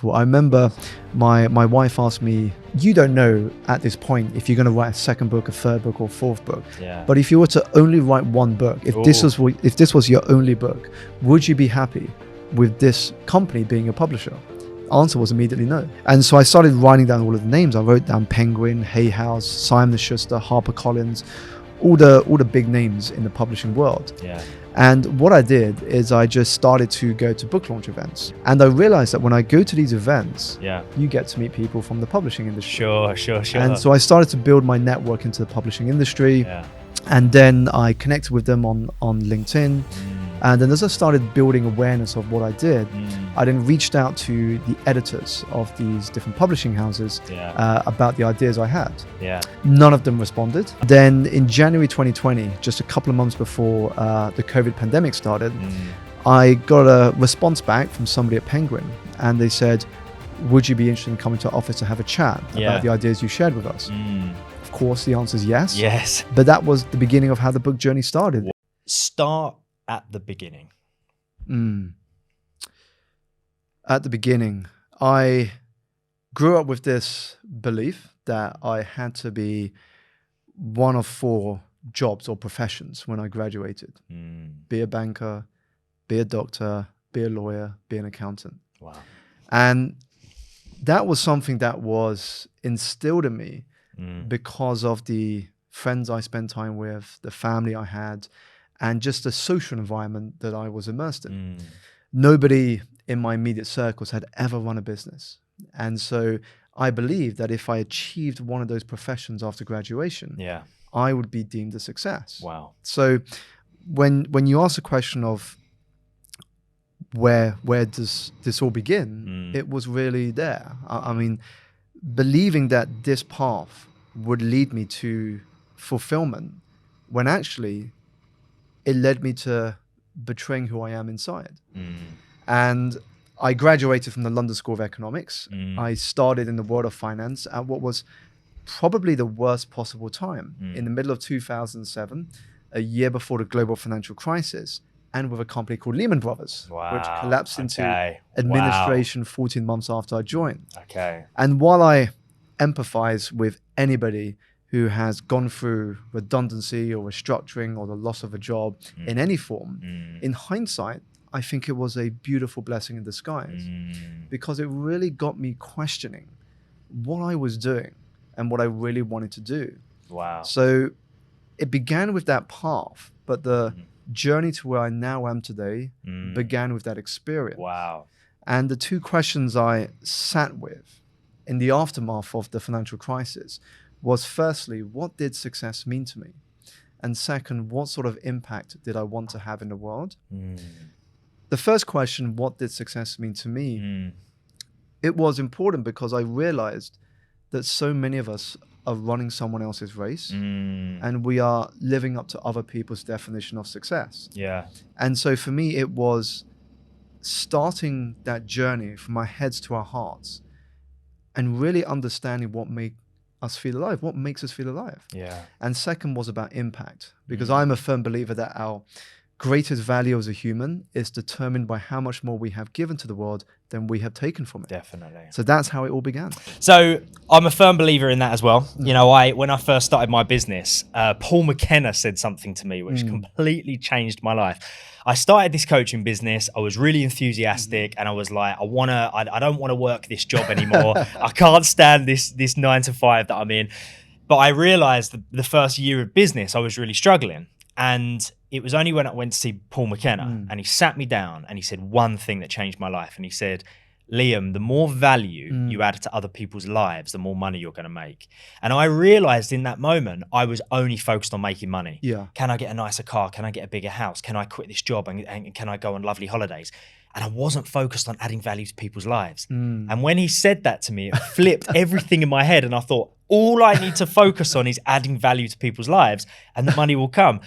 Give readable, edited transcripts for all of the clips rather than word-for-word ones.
Well, I remember my wife asked me, you don't know at this point if you're going to write a second book, a third book, or fourth book. Yeah. But if you were to only write one book, if this was your only book, would you be happy with this company being a publisher? Answer was immediately no. And so I started writing down all of the names. I wrote down Penguin, Hay House, Simon & Schuster, HarperCollins, all the big names in the publishing world. Yeah. And what I did is I just started to go to book launch events. And I realized that when I go to these events, you get to meet people from the publishing industry. Sure. And so I started to build my network into the publishing industry. Yeah. And then I connected with them on LinkedIn. And then as I started building awareness of what I did, I then reached out to the editors of these different publishing houses about the ideas I had. Yeah. None of them responded. Then in January 2020, just a couple of months before the COVID pandemic started, I got a response back from somebody at Penguin, and they said, would you be interested in coming to our office to have a chat about the ideas you shared with us? Of course, the answer is yes. Yes. But that was the beginning of how the book journey started. Start at the beginning. At the beginning, I grew up with this belief that I had to be one of 4 jobs or professions when I graduated. Be a banker, be a doctor, be a lawyer, be an accountant. Wow. And that was something that was instilled in me because of the friends I spent time with, the family I had, and just the social environment that I was immersed in. Nobody in my immediate circles had ever run a business. And so I believed that if I achieved one of those professions after graduation, I would be deemed a success. Wow. So when you ask the question of where does this all begin, it was really there. I mean, believing that this path would lead me to fulfillment when actually it led me to betraying who I am inside. And I graduated from the London School of Economics. I started in the world of finance at what was probably the worst possible time, in the middle of 2007, a year before the global financial crisis, and with a company called Lehman Brothers, which collapsed into administration 14 months after I joined. And while I empathize with anybody who has gone through redundancy or restructuring or the loss of a job in any form, in hindsight, I think it was a beautiful blessing in disguise because it really got me questioning what I was doing and what I really wanted to do. Wow. So it began with that path, but the journey to where I now am today began with that experience. Wow. And the 2 questions I sat with in the aftermath of the financial crisis was, firstly, what did success mean to me? And second, what sort of impact did I want to have in the world? The first question, what did success mean to me? It was important because I realized that so many of us are running someone else's race and we are living up to other people's definition of success. Yeah. And so for me, it was starting that journey from our heads to our hearts and really understanding what makes us feel alive, what makes us feel alive. Yeah. And second was about impact, because I'm a firm believer that our greatest value as a human is determined by how much more we have given to the world than we have taken from it. Definitely. So that's how it all began. So I'm a firm believer in that as well. You know, when I first started my business, Paul McKenna said something to me which completely changed my life. I started this coaching business. I was really enthusiastic and I was like, I don't want to work this job anymore. I can't stand this 9 to 5 that I'm in. But I realized that the first year of business, I was really struggling. And it was only when I went to see Paul McKenna and he sat me down and he said one thing that changed my life. And he said, Liam, the more value you add to other people's lives, the more money you're going to make. And I realized in that moment, I was only focused on making money. Yeah. Can I get a nicer car? Can I get a bigger house? Can I quit this job and can I go on lovely holidays? And I wasn't focused on adding value to people's lives. And when he said that to me, it flipped everything in my head. And I thought, all I need to focus on is adding value to people's lives and the money will come.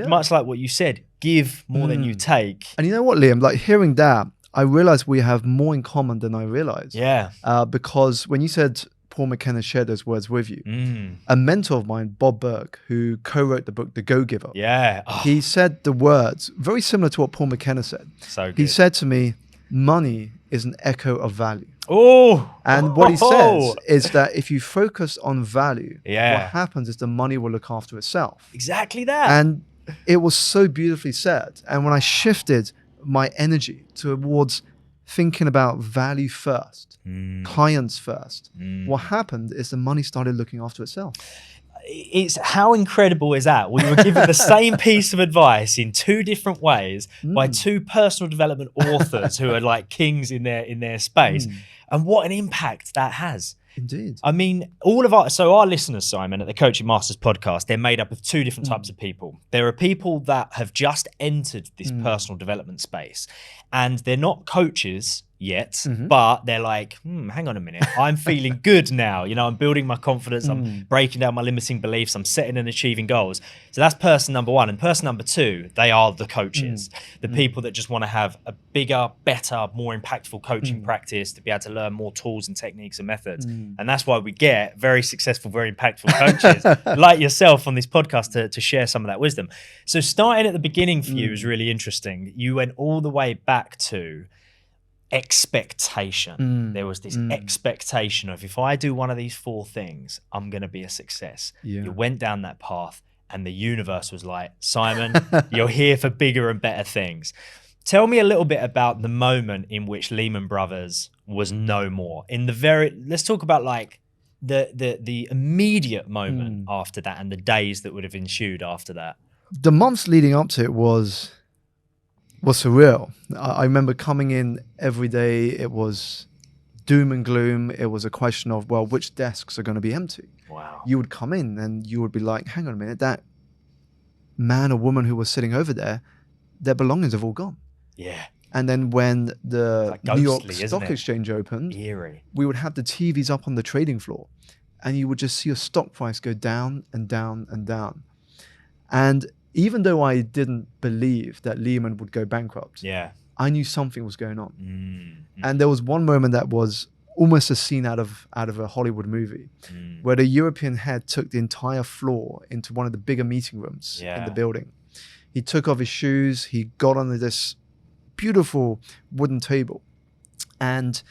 Much like what you said, give more than you take. And you know what, Liam, like hearing that, I realized we have more in common than I realized. Yeah. Because when you said Paul McKenna shared those words with you, a mentor of mine, Bob Burke, who co-wrote the book, The Go-Giver, he said the words very similar to what Paul McKenna said. So good. He said to me, money is an echo of value. Oh, And what he says is that if you focus on value, Yeah. what happens is the money will look after itself. exactly that. And it was so beautifully said. And when I shifted my energy towards thinking about value first, clients first, what happened is the money started looking after itself. It's how incredible is that? We were given the same piece of advice in two different ways by two personal development authors who are like kings in their space, and what an impact that has. Indeed. I mean, our listeners, Simon, at the Coaching Masters podcast, they're made up of two different types of people. There are people that have just entered this personal development space, and they're not coaches yet, but they're like, hang on a minute, I'm feeling good now. You know, I'm building my confidence, I'm breaking down my limiting beliefs, I'm setting and achieving goals. So that's person number one. And person number two, they are the coaches, the people that just want to have a bigger, better, more impactful coaching practice to be able to learn more tools and techniques and methods. And that's why we get very successful, very impactful coaches like yourself on this podcast to share some of that wisdom. So starting at the beginning for you is really interesting. You went all the way back to expectation. There was this expectation of, if I do one of these four things, I'm going to be a success. You went down that path and the universe was like, Simon, you're here for bigger and better things. Tell me a little bit about the moment in which Lehman Brothers was no more. Let's talk about like the immediate moment after that and the days that would have ensued after that. The months leading up to it was surreal. I remember coming in every day. It was doom and gloom. It was a question of, well, which desks are going to be empty? Wow. You would come in and you would be like, hang on a minute, that man or woman who was sitting over there, their belongings have all gone. Yeah. And then when the like New York ghostly, Stock Exchange opened, eerie, we would have the TVs up on the trading floor and you would just see a stock price go down and down and down. And even though I didn't believe that Lehman would go bankrupt, I knew something was going on. And there was one moment that was almost a scene out of a Hollywood movie, where the European head took the entire floor into one of the bigger meeting rooms in the building. He took off his shoes, he got onto this beautiful wooden table, and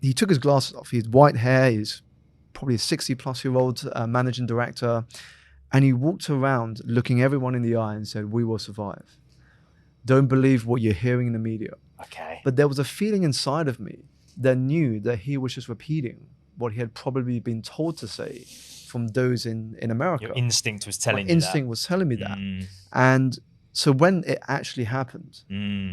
he took his glasses off. He had white hair, he's probably a 60-plus-year-old managing director. And he walked around looking everyone in the eye and said, we will survive. Don't believe what you're hearing in the media. Okay. But there was a feeling inside of me that knew that he was just repeating what he had probably been told to say from those in America. Your instinct was telling you that. Instinct was telling me that. And so when it actually happened,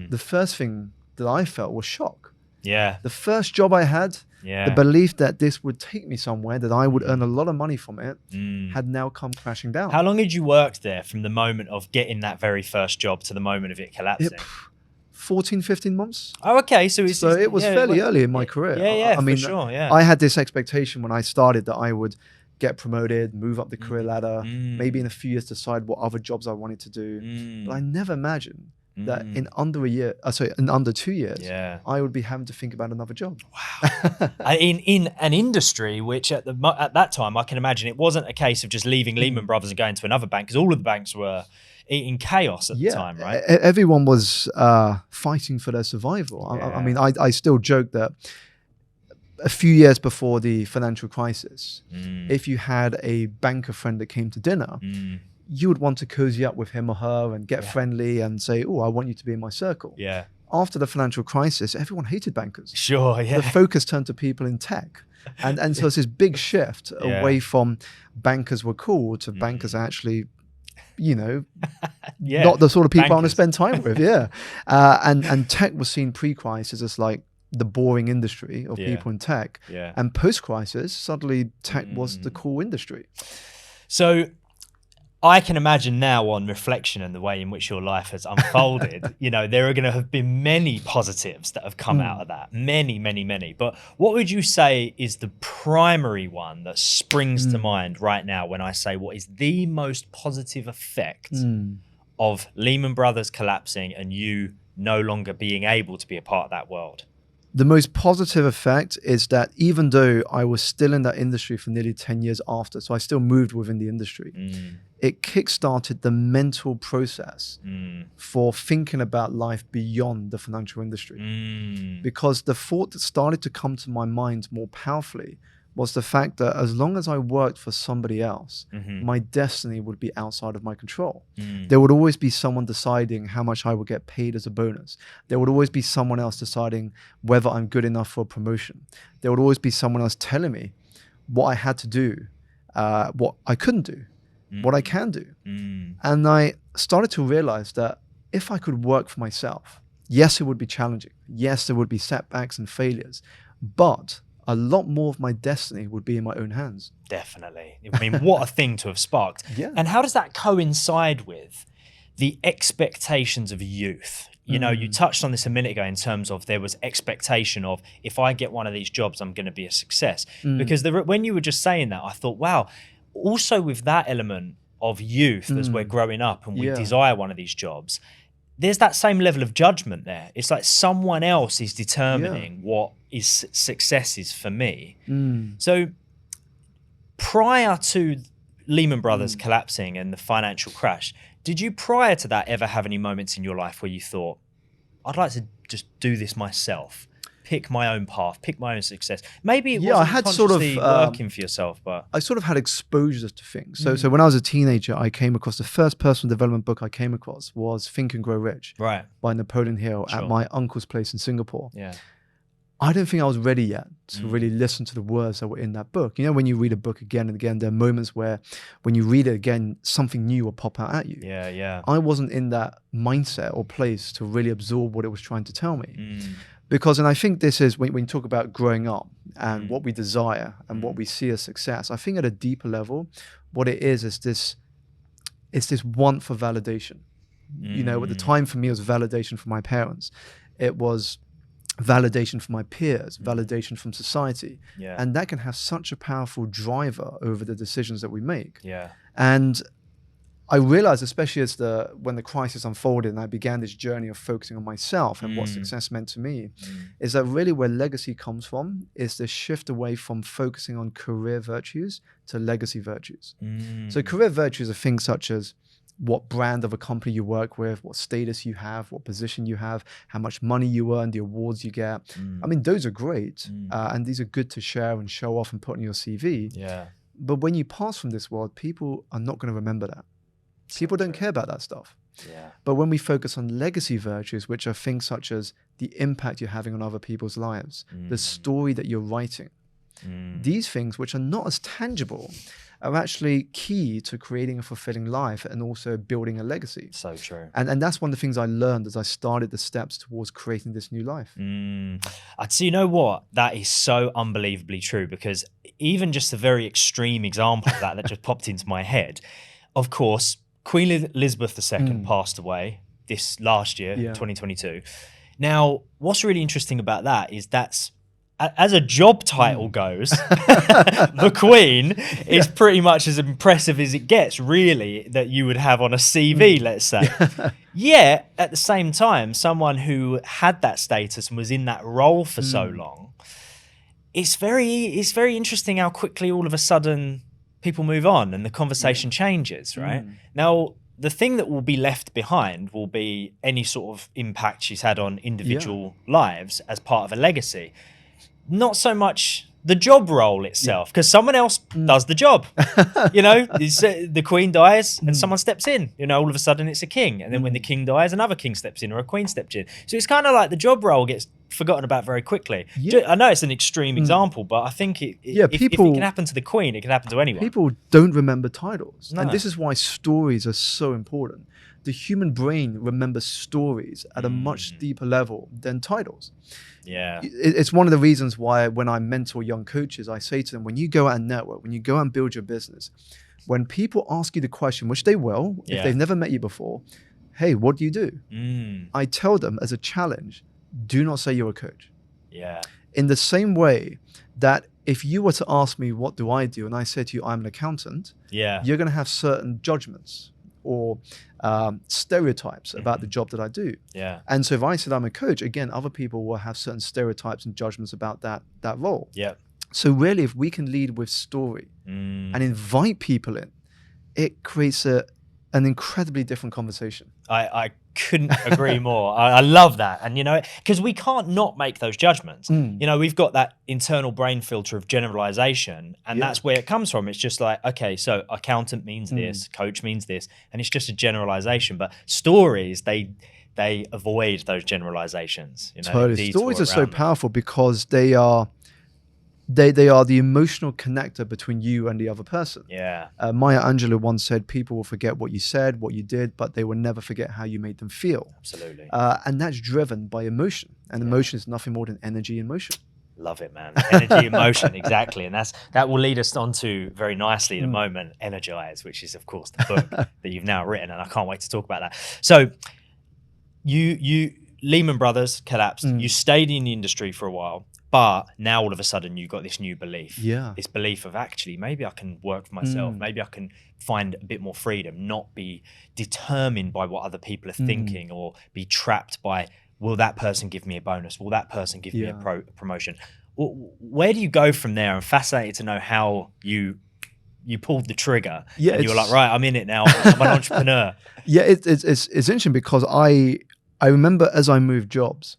the first thing that I felt was shock. Yeah. The first job I had, the belief that this would take me somewhere, that I would earn a lot of money from it, had now come crashing down. How long had you worked there from the moment of getting that very first job to the moment of it collapsing? 14, 15 months. Oh, okay. So it was fairly early in my career. Yeah, I mean, for sure, yeah. I had this expectation when I started that I would get promoted, move up the career ladder, maybe in a few years decide what other jobs I wanted to do. But I never imagined that in under 2 years, I would be having to think about another job. Wow. in an industry which at that time, I can imagine it wasn't a case of just leaving Lehman Brothers and going to another bank, because all of the banks were in chaos at the time, right? Everyone was fighting for their survival. I mean, I still joke that a few years before the financial crisis, if you had a banker friend that came to dinner, you would want to cozy up with him or her and get friendly and say, oh, I want you to be in my circle. Yeah. After the financial crisis, everyone hated bankers. Sure, yeah. The focus turned to people in tech. And so it's this big shift away from bankers were cool to bankers actually, you know, not the sort of people I want to spend time with. And tech was seen pre-crisis as like the boring industry of people in tech. And post-crisis, suddenly tech was the cool industry. So I can imagine now, on reflection and the way in which your life has unfolded, you know, there are going to have been many positives that have come out of that. Many, many, many. But what would you say is the primary one that springs to mind right now when I say what is the most positive effect of Lehman Brothers collapsing and you no longer being able to be a part of that world? The most positive effect is that even though I was still in that industry for nearly 10 years after, so I still moved within the industry, it kickstarted the mental process for thinking about life beyond the financial industry. Because the thought that started to come to my mind more powerfully was the fact that as long as I worked for somebody else, my destiny would be outside of my control. There would always be someone deciding how much I would get paid as a bonus. There would always be someone else deciding whether I'm good enough for a promotion. There would always be someone else telling me what I had to do, what I couldn't do, what I can do. And I started to realize that if I could work for myself, yes, it would be challenging. Yes, there would be setbacks and failures, but a lot more of my destiny would be in my own hands. Definitely. I mean, what a thing to have sparked. Yeah. And how does that coincide with the expectations of youth? You know, you touched on this a minute ago in terms of there was expectation of, if I get one of these jobs, I'm going to be a success. Because when you were just saying that, I thought, wow, also with that element of youth as we're growing up and we desire one of these jobs, there's that same level of judgment there. It's like someone else is determining what is success is for me. So prior to Lehman Brothers collapsing and the financial crash, did you prior to that ever have any moments in your life where you thought, I'd like to just do this myself, pick my own path, pick my own success? Maybe it wasn't I had consciously working for yourself, but I sort of had exposure to things. So when I was a teenager, I came across the first personal development book I came across was Think and Grow Rich by Napoleon Hill at my uncle's place in Singapore. I don't think I was ready yet to really listen to the words that were in that book. You know, when you read a book again and again, there are moments where when you read it again, something new will pop out at you. I wasn't in that mindset or place to really absorb what it was trying to tell me. Because, and I think this is when you talk about growing up and what we desire and what we see as success, I think at a deeper level, what it is this want for validation. You know, at the time for me, it was validation from my parents. It was validation from my peers, validation from society. And that can have such a powerful driver over the decisions that we make. And I realized, especially when the crisis unfolded and I began this journey of focusing on myself and what success meant to me, is that really where legacy comes from is this shift away from focusing on career virtues to legacy virtues. So career virtues are things such as what brand of a company you work with, what status you have, what position you have, how much money you earn, the awards you get. I mean, those are great. And these are good to share and show off and put on your CV. But when you pass from this world, people are not going to remember that. People don't care about that stuff. But when we focus on legacy virtues, which are things such as the impact you're having on other people's lives, the story that you're writing, these things which are not as tangible are actually key to creating a fulfilling life and also building a legacy. So true. And that's one of the things I learned as I started the steps towards creating this new life. So you know what? That is so unbelievably true, because even just a very extreme example of that just popped into my head. Of course, Queen Elizabeth II passed away this last year, 2022. Now, what's really interesting about that is that's, as a job title goes, the Queen is pretty much as impressive as it gets, really, that you would have on a CV, let's say. Yet, at the same time, someone who had that status and was in that role for so long, it's very interesting how quickly all of a sudden people move on and the conversation changes, right? Now, the thing that will be left behind will be any sort of impact she's had on individual lives as part of a legacy. Not so much the job role itself, because someone else does the job. You know, the Queen dies and someone steps in. You know, all of a sudden it's a king. And then when the king dies, another king steps in or a queen steps in. So it's kind of like the job role gets forgotten about very quickly. I know it's an extreme example, but I think if it can happen to the Queen, it can happen to anyone. People don't remember titles. No. And this is why stories are so important. The human brain remembers stories at a much deeper level than titles. It's one of the reasons why when I mentor young coaches, I say to them, when you go out and network, when you go out and build your business, when people ask you the question, which they will, if they've never met you before, hey, what do you do? I tell them as a challenge, do not say you're a coach. In the same way that if you were to ask me, what do I do? And I say to you, I'm an accountant, you're going to have certain judgments or stereotypes about the job that I do. And so if I said I'm a coach, again, other people will have certain stereotypes and judgments about that role. So really, if we can lead with story and invite people in, it creates an incredibly different conversation. I couldn't agree more. I love that. And, you know, because we can't not make those judgments. You know, we've got that internal brain filter of generalization, and that's where it comes from. It's just like, okay, so accountant means this, coach means this, and it's just a generalization. But stories, they avoid those generalizations. You know, totally. Stories are so powerful because they are the emotional connector between you and the other person. Yeah. Maya Angelou once said, people will forget what you said, what you did, but they will never forget how you made them feel. Absolutely. And that's driven by emotion. And emotion is nothing more than energy and motion. Love it, man. Energy, emotion, exactly. And that will lead us on to very nicely in a moment, Energize, which is, of course, the book that you've now written. And I can't wait to talk about that. So you Lehman Brothers collapsed. You stayed in the industry for a while. But now all of a sudden you got this new belief, this belief of actually maybe I can work for myself, maybe I can find a bit more freedom, not be determined by what other people are thinking or be trapped by, will that person give me a bonus? Will that person give me a promotion? Where do you go from there? I'm fascinated to know how you pulled the trigger and you were like, right, I'm in it now. I'm an entrepreneur. Yeah, it's interesting because I remember as I moved jobs,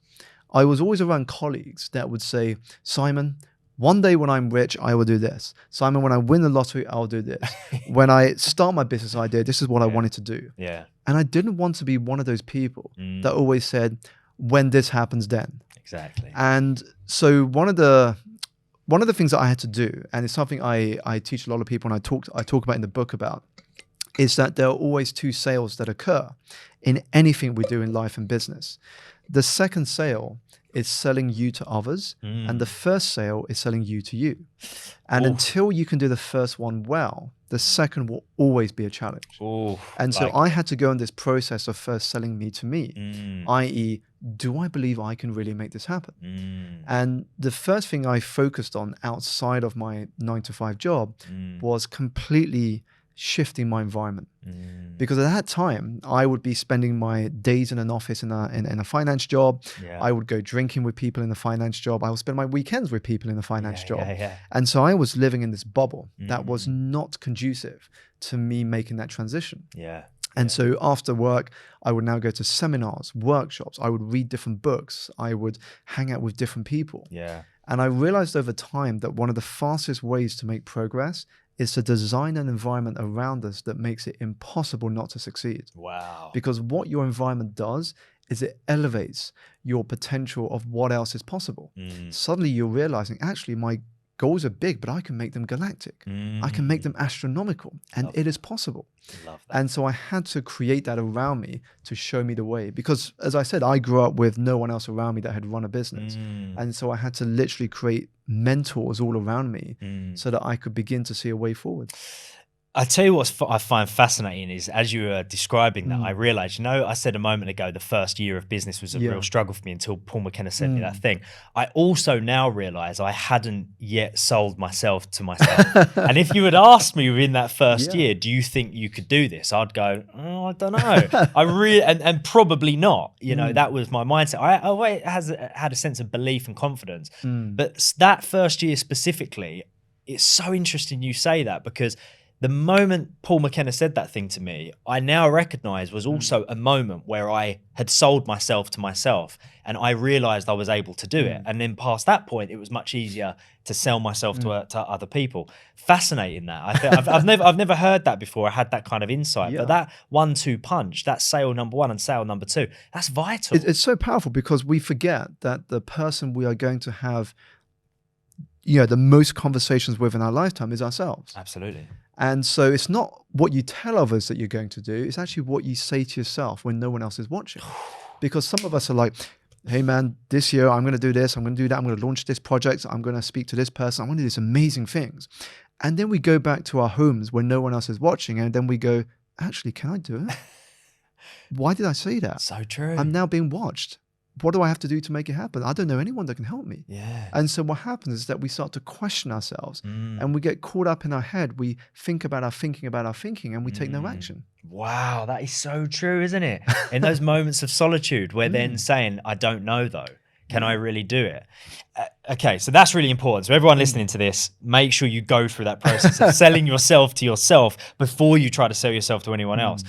I was always around colleagues that would say, Simon, one day when I'm rich, I will do this. Simon, when I win the lottery, I'll do this. When I start my business idea, this is what I wanted to do. Yeah. And I didn't want to be one of those people that always said, when this happens, then. Exactly. And so one of the things that I had to do, and it's something I teach a lot of people and I talk about in the book about, is that there are always two sales that occur in anything we do in life and business. The second sale is selling you to others, and the first sale is selling you to you. And until you can do the first one well, the second will always be a challenge. And so I had to go in this process of first selling me to me, i.e., do I believe I can really make this happen? And the first thing I focused on outside of my 9-to-5 job was completely shifting my environment. Because at that time, I would be spending my days in an office in a finance job. I would go drinking with people in the finance job. I would spend my weekends with people in the finance job. And so I was living in this bubble that was not conducive to me making that transition. And so after work, I would now go to seminars, workshops. I would read different books. I would hang out with different people. And I realized over time that one of the fastest ways to make progress is to design an environment around us that makes it impossible not to succeed. Wow. Because what your environment does is it elevates your potential of what else is possible. Suddenly you're realizing, actually, my goals are big, but I can make them galactic. I can make them astronomical, and it is possible. Love that. And so I had to create that around me to show me the way. Because as I said, I grew up with no one else around me that had run a business. And so I had to literally create mentors all around me so that I could begin to see a way forward. I tell you what I find fascinating is, as you were describing that, I realized, you know, I said a moment ago, the first year of business was a real struggle for me until Paul McKenna sent me that thing. I also now realize I hadn't yet sold myself to myself. And if you had asked me within that first year, do you think you could do this? I'd go, oh, I don't know. I really, and probably not, you know, that was my mindset. I always had a sense of belief and confidence. But that first year specifically, it's so interesting you say that, because the moment Paul McKenna said that thing to me, I now recognize was also a moment where I had sold myself to myself, and I realized I was able to do it. And then past that point, it was much easier to sell myself to other people. Fascinating that. I've never heard that before. I had that kind of insight, but that 1-2 punch, that sale number one and sale number two, that's vital. It's so powerful because we forget that the person we are going to have, you know, the most conversations with in our lifetime is ourselves. Absolutely. And so it's not what you tell others that you're going to do. It's actually what you say to yourself when no one else is watching. Because some of us are like, hey man, this year I'm going to do this, I'm going to do that, I'm going to launch this project, I'm going to speak to this person, I'm going to do these amazing things. And then we go back to our homes when no one else is watching, and then we go, actually, can I do it? Why did I say that? So true. I'm now being watched. What do I have to do to make it happen? I don't know anyone that can help me. And so what happens is that we start to question ourselves and we get caught up in our head. We think about our thinking, and we take no action. Wow, that is so true, isn't it? In those moments of solitude, we're then saying, I don't know though. Can I really do it? Okay, so that's really important. So everyone listening to this, make sure you go through that process of selling yourself to yourself before you try to sell yourself to anyone else.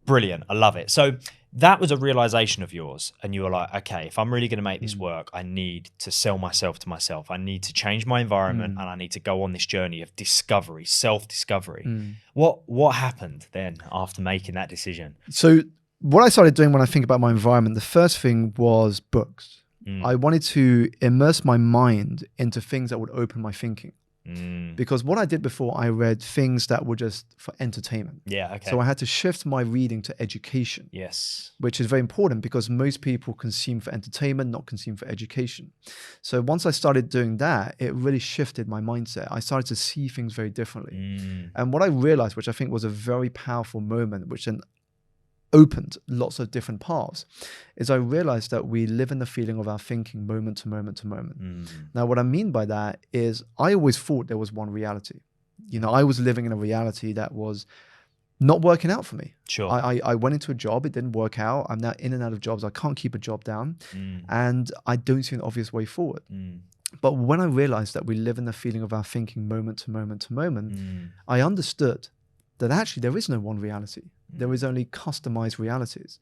Brilliant. I love it. So that was a realization of yours. And you were like, okay, if I'm really going to make this work, I need to sell myself to myself. I need to change my environment and I need to go on this journey of discovery, self-discovery. What happened then after making that decision? So what I started doing when I think about my environment, the first thing was books. I wanted to immerse my mind into things that would open my thinking. Because what I did before, I read things that were just for entertainment. Yeah, okay. So I had to shift my reading to education. Yes. Which is very important because most people consume for entertainment, not consume for education. So once I started doing that, it really shifted my mindset. I started to see things very differently. And what I realized, which I think was a very powerful moment, which then opened lots of different paths, is I realized that we live in the feeling of our thinking moment to moment to moment. Now, what I mean by that is I always thought there was one reality. You know, I was living in a reality that was not working out for me. Sure. I went into a job, it didn't work out. I'm now in and out of jobs. I can't keep a job down and I don't see an obvious way forward. But when I realized that we live in the feeling of our thinking moment to moment to moment, I understood that actually there is no one reality. There is only customized realities.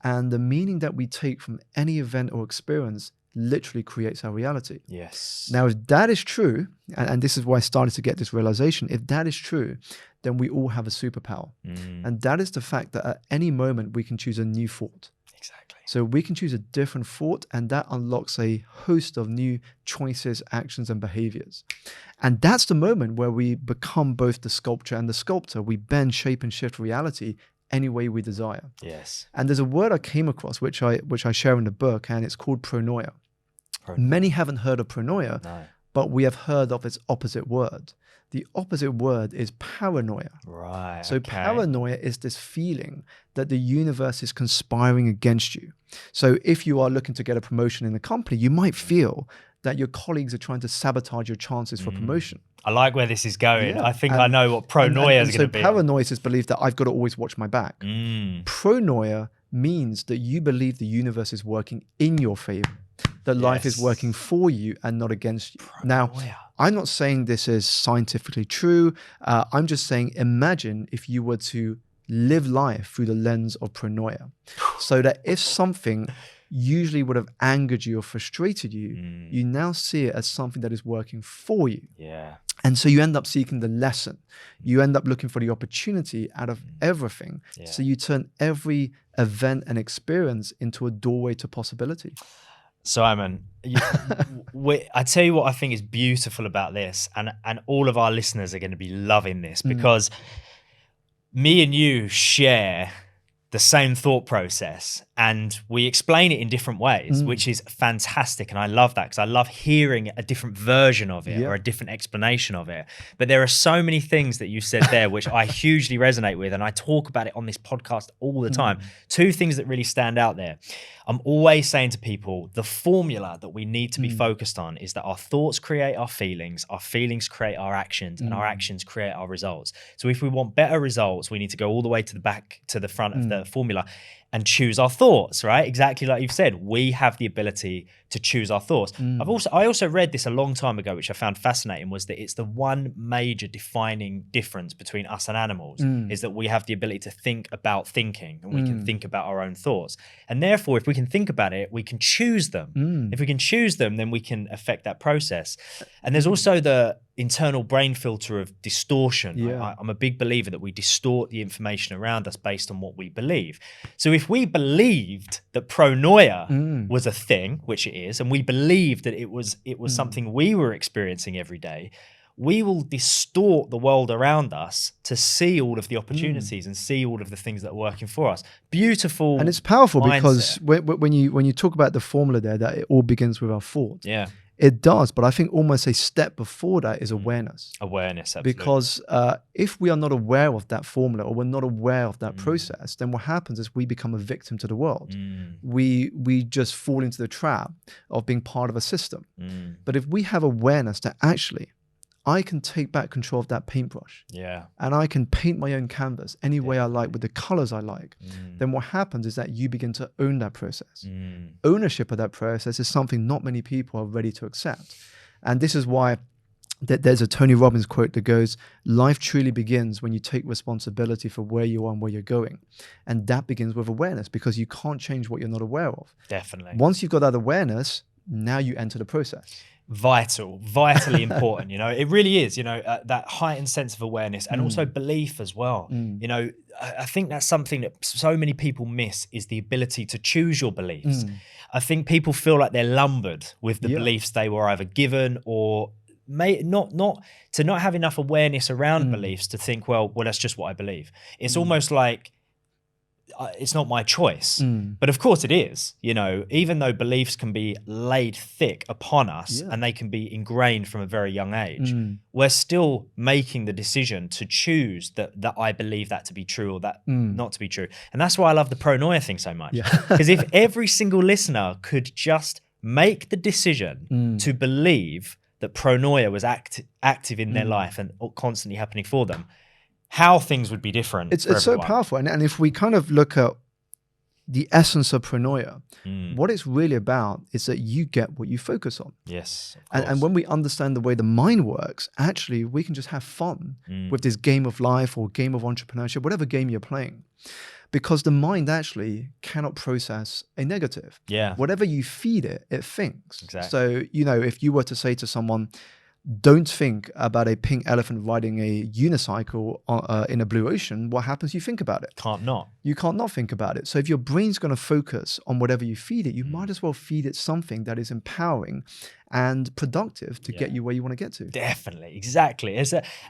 And the meaning that we take from any event or experience literally creates our reality. Yes. Now, if that is true, and this is why I started to get this realization, if that is true, then we all have a superpower. And that is the fact that at any moment we can choose a new thought. Exactly. So we can choose a different thought and that unlocks a host of new choices, actions, and behaviors. And that's the moment where we become both the sculptor and the sculptor. We bend, shape, and shift reality any way we desire. Yes. And there's a word I came across, which I share in the book, and it's called pronoia. Many haven't heard of pronoia, but we have heard of its opposite word. The opposite word is paranoia. Right. So paranoia is this feeling that the universe is conspiring against you. So if you are looking to get a promotion in a company, you might feel that your colleagues are trying to sabotage your chances for promotion. I like where this is going. Yeah. I think I know what pronoia is going to be. So paranoia is belief that I've got to always watch my back. Pronoia means that you believe the universe is working in your favor, that life is working for you and not against you. Now, I'm not saying this is scientifically true. I'm just saying, imagine if you were to live life through the lens of pronoia. So that if something usually would have angered you or frustrated you, you now see it as something that is working for you. Yeah. And so you end up seeking the lesson. You end up looking for the opportunity out of everything. Yeah. So you turn every event and experience into a doorway to possibility. Simon, I tell you what I think is beautiful about this, and all of our listeners are going to be loving this, because me and you share the same thought process and we explain it in different ways, which is fantastic. And I love that because I love hearing a different version of it or a different explanation of it. But there are so many things that you said there, which I hugely resonate with. And I talk about it on this podcast all the time. Two things that really stand out there. I'm always saying to people, the formula that we need to be focused on is that our thoughts create our feelings create our actions, and our actions create our results. So if we want better results, we need to go all the way to the back, to the front of the formula and choose our thoughts, right? Exactly like you've said, we have the ability to choose our thoughts. I also read this a long time ago, which I found fascinating, was that it's the one major defining difference between us and animals is that we have the ability to think about thinking, and we can think about our own thoughts. And therefore, if we can think about it, we can choose them. If we can choose them, then we can affect that process. And there's also the internal brain filter of distortion. I'm a big believer that we distort the information around us based on what we believe. So if we believed that pronoia was a thing, which it is, and we believed that it was something we were experiencing every day, we will distort the world around us to see all of the opportunities and see all of the things that are working for us. Beautiful. And it's powerful mindset. Because when you talk about the formula there, that it all begins with our thoughts. Yeah. It does, but I think almost a step before that is awareness. Awareness, absolutely. Because if we are not aware of that formula, or we're not aware of that process, then what happens is we become a victim to the world. We just fall into the trap of being part of a system. But if we have awareness that actually I can take back control of that paintbrush. Yeah. And I can paint my own canvas any way I like with the colors I like. Then what happens is that you begin to own that process. Ownership of that process is something not many people are ready to accept. And this is why there's a Tony Robbins quote that goes, life truly begins when you take responsibility for where you are and where you're going. And that begins with awareness, because you can't change what you're not aware of. Definitely. Once you've got that awareness, now you enter the process. Vitally important, it really is, that heightened sense of awareness, and also belief as well. I think that's something that so many people miss, is the ability to choose your beliefs. I think people feel like they're lumbered with the beliefs they were either given, or not have enough awareness around beliefs to think, well, that's just what I believe. It's almost like, it's not my choice. But of course it is, even though beliefs can be laid thick upon us and they can be ingrained from a very young age, we're still making the decision to choose that I believe that to be true or that not to be true. And that's why I love the Pronoia thing so much. Because if every single listener could just make the decision to believe that Pronoia was active in their life and constantly happening for them, how things would be different. It's so powerful. And if we kind of look at the essence of Pronoia, what it's really about is that you get what you focus on. Yes. And when we understand the way the mind works, actually, we can just have fun with this game of life or game of entrepreneurship, whatever game you're playing. Because the mind actually cannot process a negative. Yeah. Whatever you feed it, it thinks. Exactly. So, if you were to say to someone, don't think about a pink elephant riding a unicycle in a blue ocean, what happens? You think about it. You can't not think about it. So if your brain's going to focus on whatever you feed it, you might as well feed it something that is empowering and productive to get you where you want to get to. Definitely, exactly.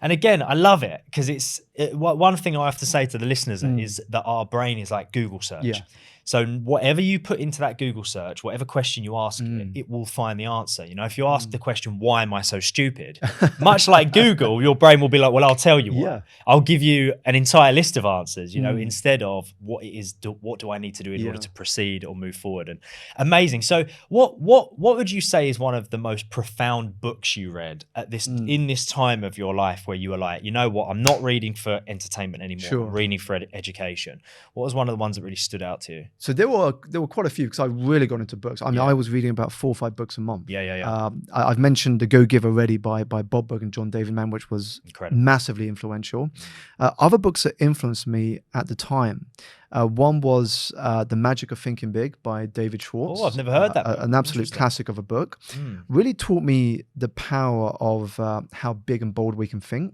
And again, I love it, because one thing I have to say to the listeners is that our brain is like Google search. Yeah. So whatever you put into that Google search, whatever question you ask it will find the answer. If you ask the question, why am I so stupid? Much like Google, your brain will be like, well, I'll tell you why. Yeah. I'll give you an entire list of answers, instead of what do I need to do in order to proceed or move forward. And amazing. So what would you say is one of the most profound books you read at in this time of your life where you were like, you know what, I'm not reading for entertainment anymore. Sure. I'm reading for education. What was one of the ones that really stood out to you? So there were quite a few, because I really got into books. I mean, I was reading about 4 or 5 books a month. I've mentioned The Go-Giver already by Bob Burke and John David Mann, which was massively influential. Other books that influenced me at the time, one was The Magic of Thinking Big by David Schwartz. Oh, I've never heard that book. An absolute classic of a book. Really taught me the power of how big and bold we can think.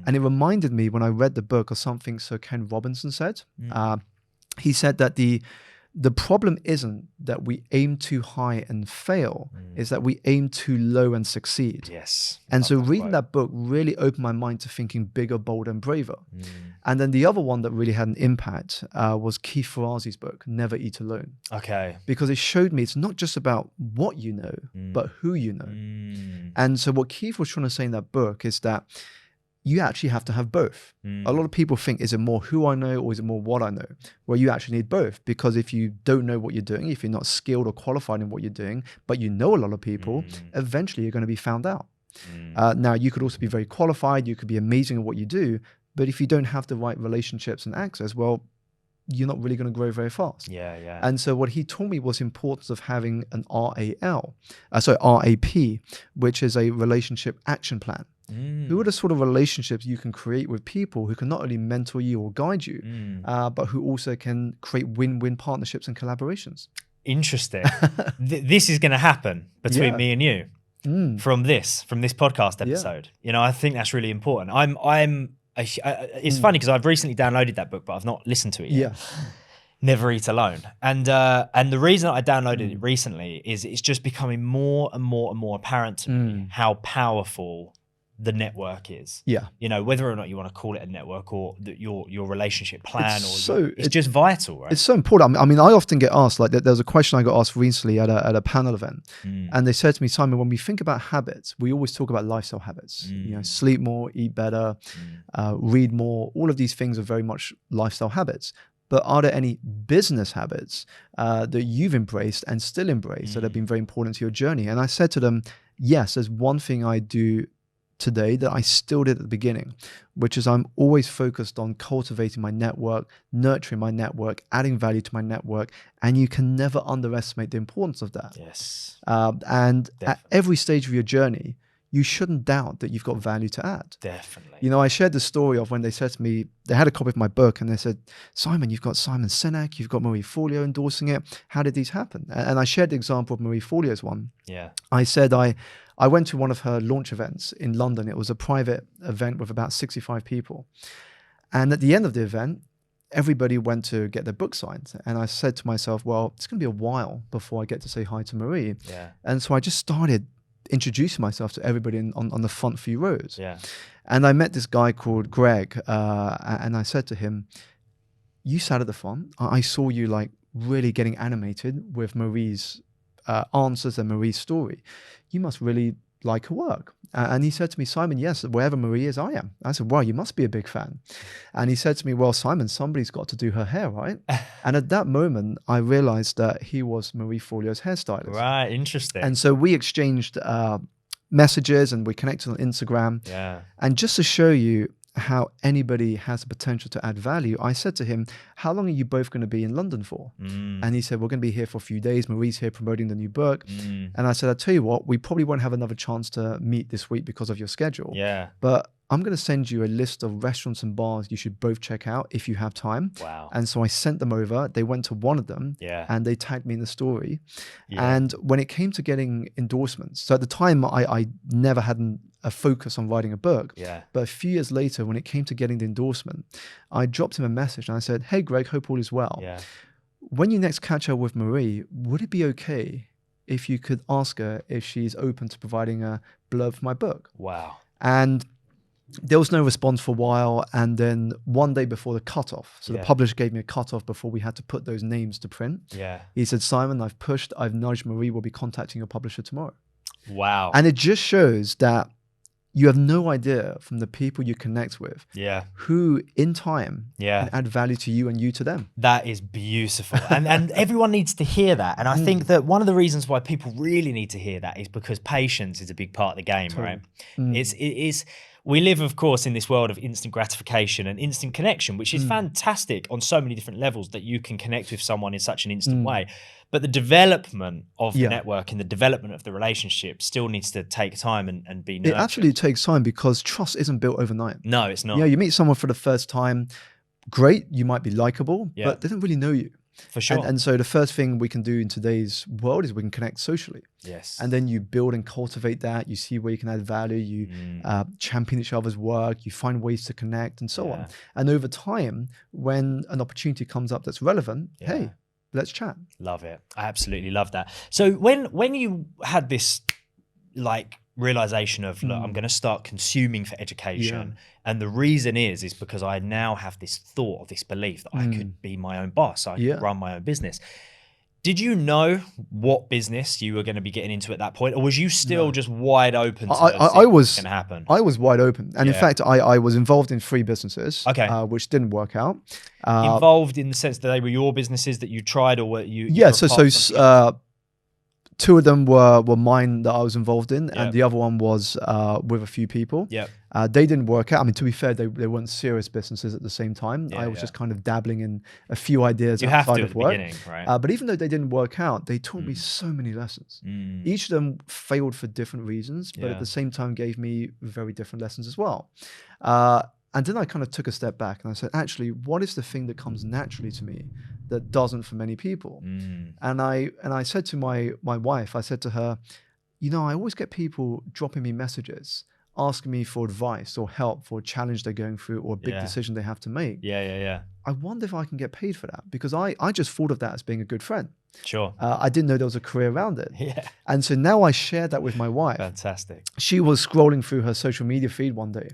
And it reminded me, when I read the book, of something Sir Ken Robinson said. He said that the problem isn't that we aim too high and fail, is that we aim too low and succeed. Yes. And so reading that book really opened my mind to thinking bigger, bolder, and braver. And then the other one that really had an impact was Keith Ferrazzi's book, Never Eat Alone. Okay. Because it showed me it's not just about what you know, but who you know. And so what Keith was trying to say in that book is that you actually have to have both. A lot of people think, is it more who I know or is it more what I know? Well, you actually need both, because if you don't know what you're doing, if you're not skilled or qualified in what you're doing, but you know a lot of people, eventually you're going to be found out. Now, you could also be very qualified, you could be amazing at what you do, but if you don't have the right relationships and access, well, you're not really going to grow very fast. And so what he taught me was the importance of having an RAP, which is a relationship action plan. Who are the sort of relationships you can create with people who can not only mentor you or guide you, but who also can create win-win partnerships and collaborations? Interesting. This is going to happen between me and you from this podcast episode. I think that's really important. It's funny because I've recently downloaded that book, but I've not listened to it yet. Never Eat Alone. And the reason I downloaded it recently is it's just becoming more and more and more apparent to me how powerful the network is. Whether or not you want to call it a network or your relationship plan, it's just vital, right? It's so important. I mean, I often get asked, like, there's a question I got asked recently at a panel event, and they said to me, Simon, when we think about habits, we always talk about lifestyle habits. Sleep more, eat better, read more. All of these things are very much lifestyle habits. But are there any business habits that you've embraced and still embrace that have been very important to your journey? And I said to them, yes, there's one thing I do today that I still did at the beginning, which is I'm always focused on cultivating my network, nurturing my network, adding value to my network, and you can never underestimate the importance of that. Yes. And Definitely. at every stage of your journey, you shouldn't doubt that you've got value to add. Definitely. You know, I shared the story of when they said to me, they had a copy of my book and they said, Simon, you've got Simon Sinek, you've got Marie Forleo endorsing it. How did these happen? And I shared the example of Marie Forleo's one. Yeah. I said I went to one of her launch events in London. It was a private event with about 65 people. And at the end of the event, everybody went to get their book signed. And I said to myself, well, it's going to be a while before I get to say hi to Marie. Yeah. And so I just started introducing myself to everybody on the front few rows. Yeah. And I met this guy called Greg. And I said to him, you sat at the front. I saw you like really getting animated with Marie's answers and Marie's story. You must really like her work. And he said to me, Simon, yes, wherever Marie is, I am. I said, wow, you must be a big fan. And he said to me, well, Simon, somebody's got to do her hair, right? And at that moment, I realized that he was Marie Forleo's hairstylist. Right, interesting. And so we exchanged messages and we connected on Instagram. Yeah. And just to show you how anybody has the potential to add value, I said to him, how long are you both going to be in London for? And he said, we're going to be here for a few days. Marie's here promoting the new book. And I said, I'll tell you what, we probably won't have another chance to meet this week because of your schedule. Yeah. But I'm going to send you a list of restaurants and bars you should both check out if you have time. Wow. And so I sent them over. They went to one of them. Yeah. And they tagged me in the story. Yeah. And when it came to getting endorsements, so at the time I never had a focus on writing a book. Yeah. But a few years later, when it came to getting the endorsement, I dropped him a message and I said, hey, Greg, hope all is well. Yeah. When you next catch up with Marie, would it be okay if you could ask her if she's open to providing a blurb for my book? Wow. And there was no response for a while. And then one day before the cutoff, so the publisher gave me a cutoff before we had to put those names to print. Yeah. He He said, Simon, I've pushed, I've nudged, Marie will be contacting your publisher tomorrow. Wow. And it just shows that you have no idea from the people you connect with Yeah. who in time Yeah. can add value to you and you to them. That is beautiful. And everyone needs to hear that. And I think that one of the reasons why people really need to hear that is because patience is a big part of the game, right? It is. We live, of course, in this world of instant gratification and instant connection, which is fantastic on so many different levels that you can connect with someone in such an instant way. But the development of the network and the development of the relationship still needs to take time and be nurtured. It absolutely takes time because trust isn't built overnight. No, it's not. Yeah, you meet someone for the first time, great, you might be likable, but they don't really know you. For sure. And so the first thing we can do in today's world is we can connect socially. Yes. And then you build and cultivate that. You see where you can add value. You champion each other's work. You find ways to connect and so on. And over time, when an opportunity comes up that's relevant, hey, let's chat. Love it. I absolutely love that. So when you had this like realization of, look, I'm going to start consuming for education. And the reason is because I now have this thought or this belief that I could be my own boss. I could run my own business. Did you know what business you were going to be getting into at that point? Or was you still just wide open to I was going to happen? I was wide open. And in fact, I was involved in 3 businesses, which didn't work out. Involved in the sense that they were your businesses that you tried, or were you? Yeah, so 2 of them were mine that I was involved in, and the other one was with a few people. Yeah. They didn't work out. I mean, to be fair, they weren't serious businesses at the same time. I was just kind of dabbling in a few ideas outside of work. Beginning, right? But even though they didn't work out, they taught me so many lessons. Each of them failed for different reasons, but at the same time gave me very different lessons as well. And then I kind of took a step back and I said, actually, what is the thing that comes naturally to me that doesn't for many people? And I said to my wife, I said to her, you know, I always get people dropping me messages, asking me for advice or help for a challenge they're going through or a big decision they have to make. I wonder if I can get paid for that, because I just thought of that as being a good friend. Sure. I didn't know there was a career around it. Yeah. And so now I shared that with my wife. Fantastic. She was scrolling through her social media feed one day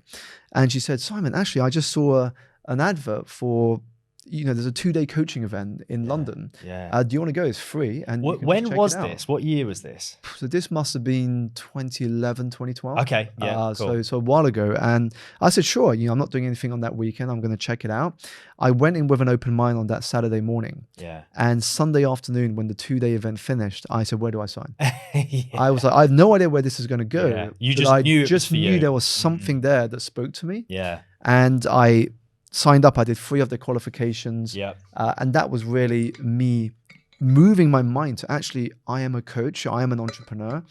and she said, Simon, actually, I just saw an advert for there's a 2-day coaching event in London. Yeah. Do you want to go? It's free. And you can when just check was it out. this? What year was this? So this must have been 2011, 2012. Okay, yeah, cool. So a while ago. And I said, sure, I'm not doing anything on that weekend. I'm going to check it out. I went in with an open mind on that Saturday morning. Yeah. And Sunday afternoon, when the 2-day event finished, I said, where do I sign? Yeah. I was like, I have no idea where this is going to go. Yeah. You but just I knew just knew you. there was something there that spoke to me. Yeah. And I signed up. I did 3 of the qualifications. Yeah. And that was really me moving my mind to actually, I am a coach, I am an entrepreneur,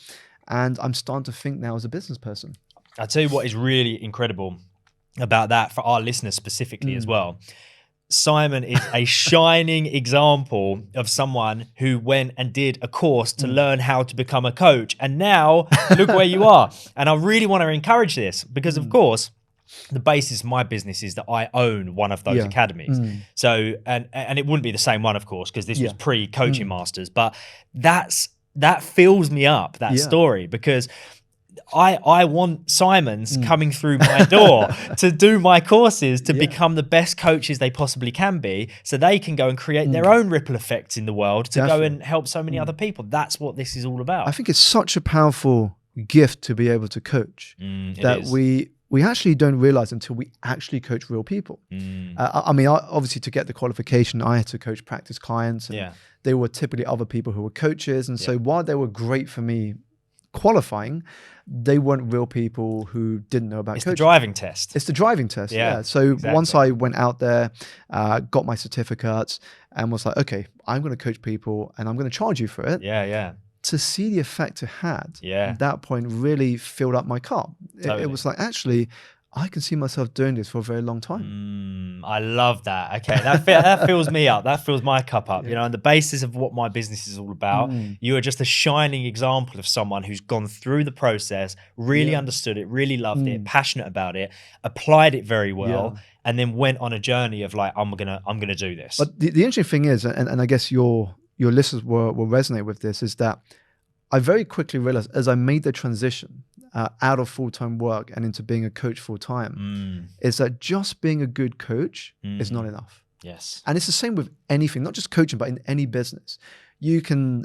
and I'm starting to think now as a business person. I'll tell you what is really incredible about that for our listeners specifically as well. Simon is a shining example of someone who went and did a course to learn how to become a coach. And now look where you are. And I really want to encourage this because, of course, the basis of my business is that I own one of those academies. So, and it wouldn't be the same one, of course, because this was pre-coaching masters, but that fills me up, that story, because I want Simons coming through my door to do my courses, to become the best coaches they possibly can be, so they can go and create their own ripple effects in the world to go and help so many other people. That's what this is all about. I think it's such a powerful gift to be able to coach that we actually don't realize until we actually coach real people. I mean, obviously to get the qualification, I had to coach practice clients, and they were typically other people who were coaches. And so while they were great for me qualifying, they weren't real people who didn't know about coaching. It's the driving test. It's the driving test, yeah. So once I went out there, got my certificates, and was like, okay, I'm going to coach people and I'm going to charge you for it. Yeah. To see the effect it had at that point really filled up my cup. It was like, actually, I can see myself doing this for a very long time. I love that. Okay, that fills me up. That fills my cup up. And the basis of what my business is all about. You are just a shining example of someone who's gone through the process, really understood it, really loved it, passionate about it, applied it very well, and then went on a journey of like, I'm gonna do this. But the interesting thing is, and I guess your listeners will resonate with this, is that I very quickly realized as I made the transition out of full-time work and into being a coach full-time, is that just being a good coach is not enough. Yes. And it's the same with anything, not just coaching, but in any business. You can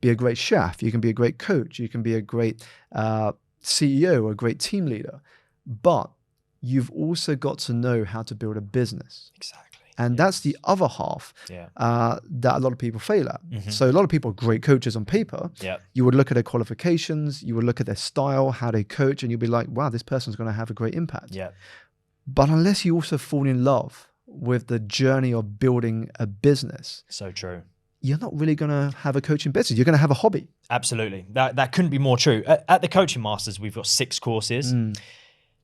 be a great chef, you can be a great coach, you can be a great CEO, a great team leader, but you've also got to know how to build a business. Exactly. And that's the other half that a lot of people fail at. So a lot of people are great coaches on paper. You would look at their qualifications, you would look at their style, how they coach, and you'd be like, wow, this person's going to have a great impact. But unless you also fall in love with the journey of building a business. So true. You're not really going to have a coaching business. You're going to have a hobby. Absolutely. That couldn't be more true. At the Coaching Masters, we've got 6 courses.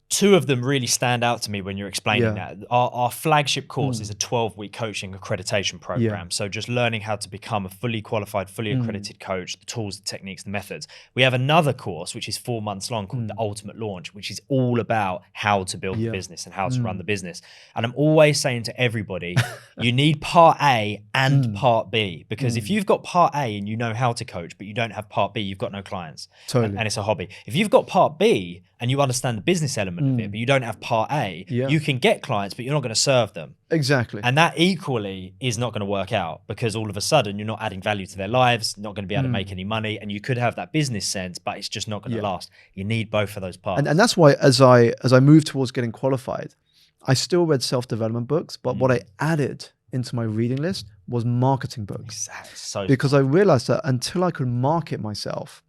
2 of them really stand out to me when you're explaining that. Our flagship course is a 12-week coaching accreditation program. So just learning how to become a fully qualified, fully accredited coach, the tools, the techniques, the methods. We have another course, which is 4 months long, called The Ultimate Launch, which is all about how to build the business and how to run the business. And I'm always saying to everybody, you need part A and part B, because if you've got part A and you know how to coach, but you don't have part B, you've got no clients. Totally. And it's a hobby. If you've got part B and you understand the business element of it, but you don't have part A, you can get clients, but you're not going to serve them. Exactly. And that equally is not going to work out, because all of a sudden you're not adding value to their lives, not going to be able to make any money, and you could have that business sense, but it's just not going to last. You need both of those parts. And that's why as I moved towards getting qualified, I still read self-development books, but what I added into my reading list was marketing books. Exactly. Because I realized that until I could market myself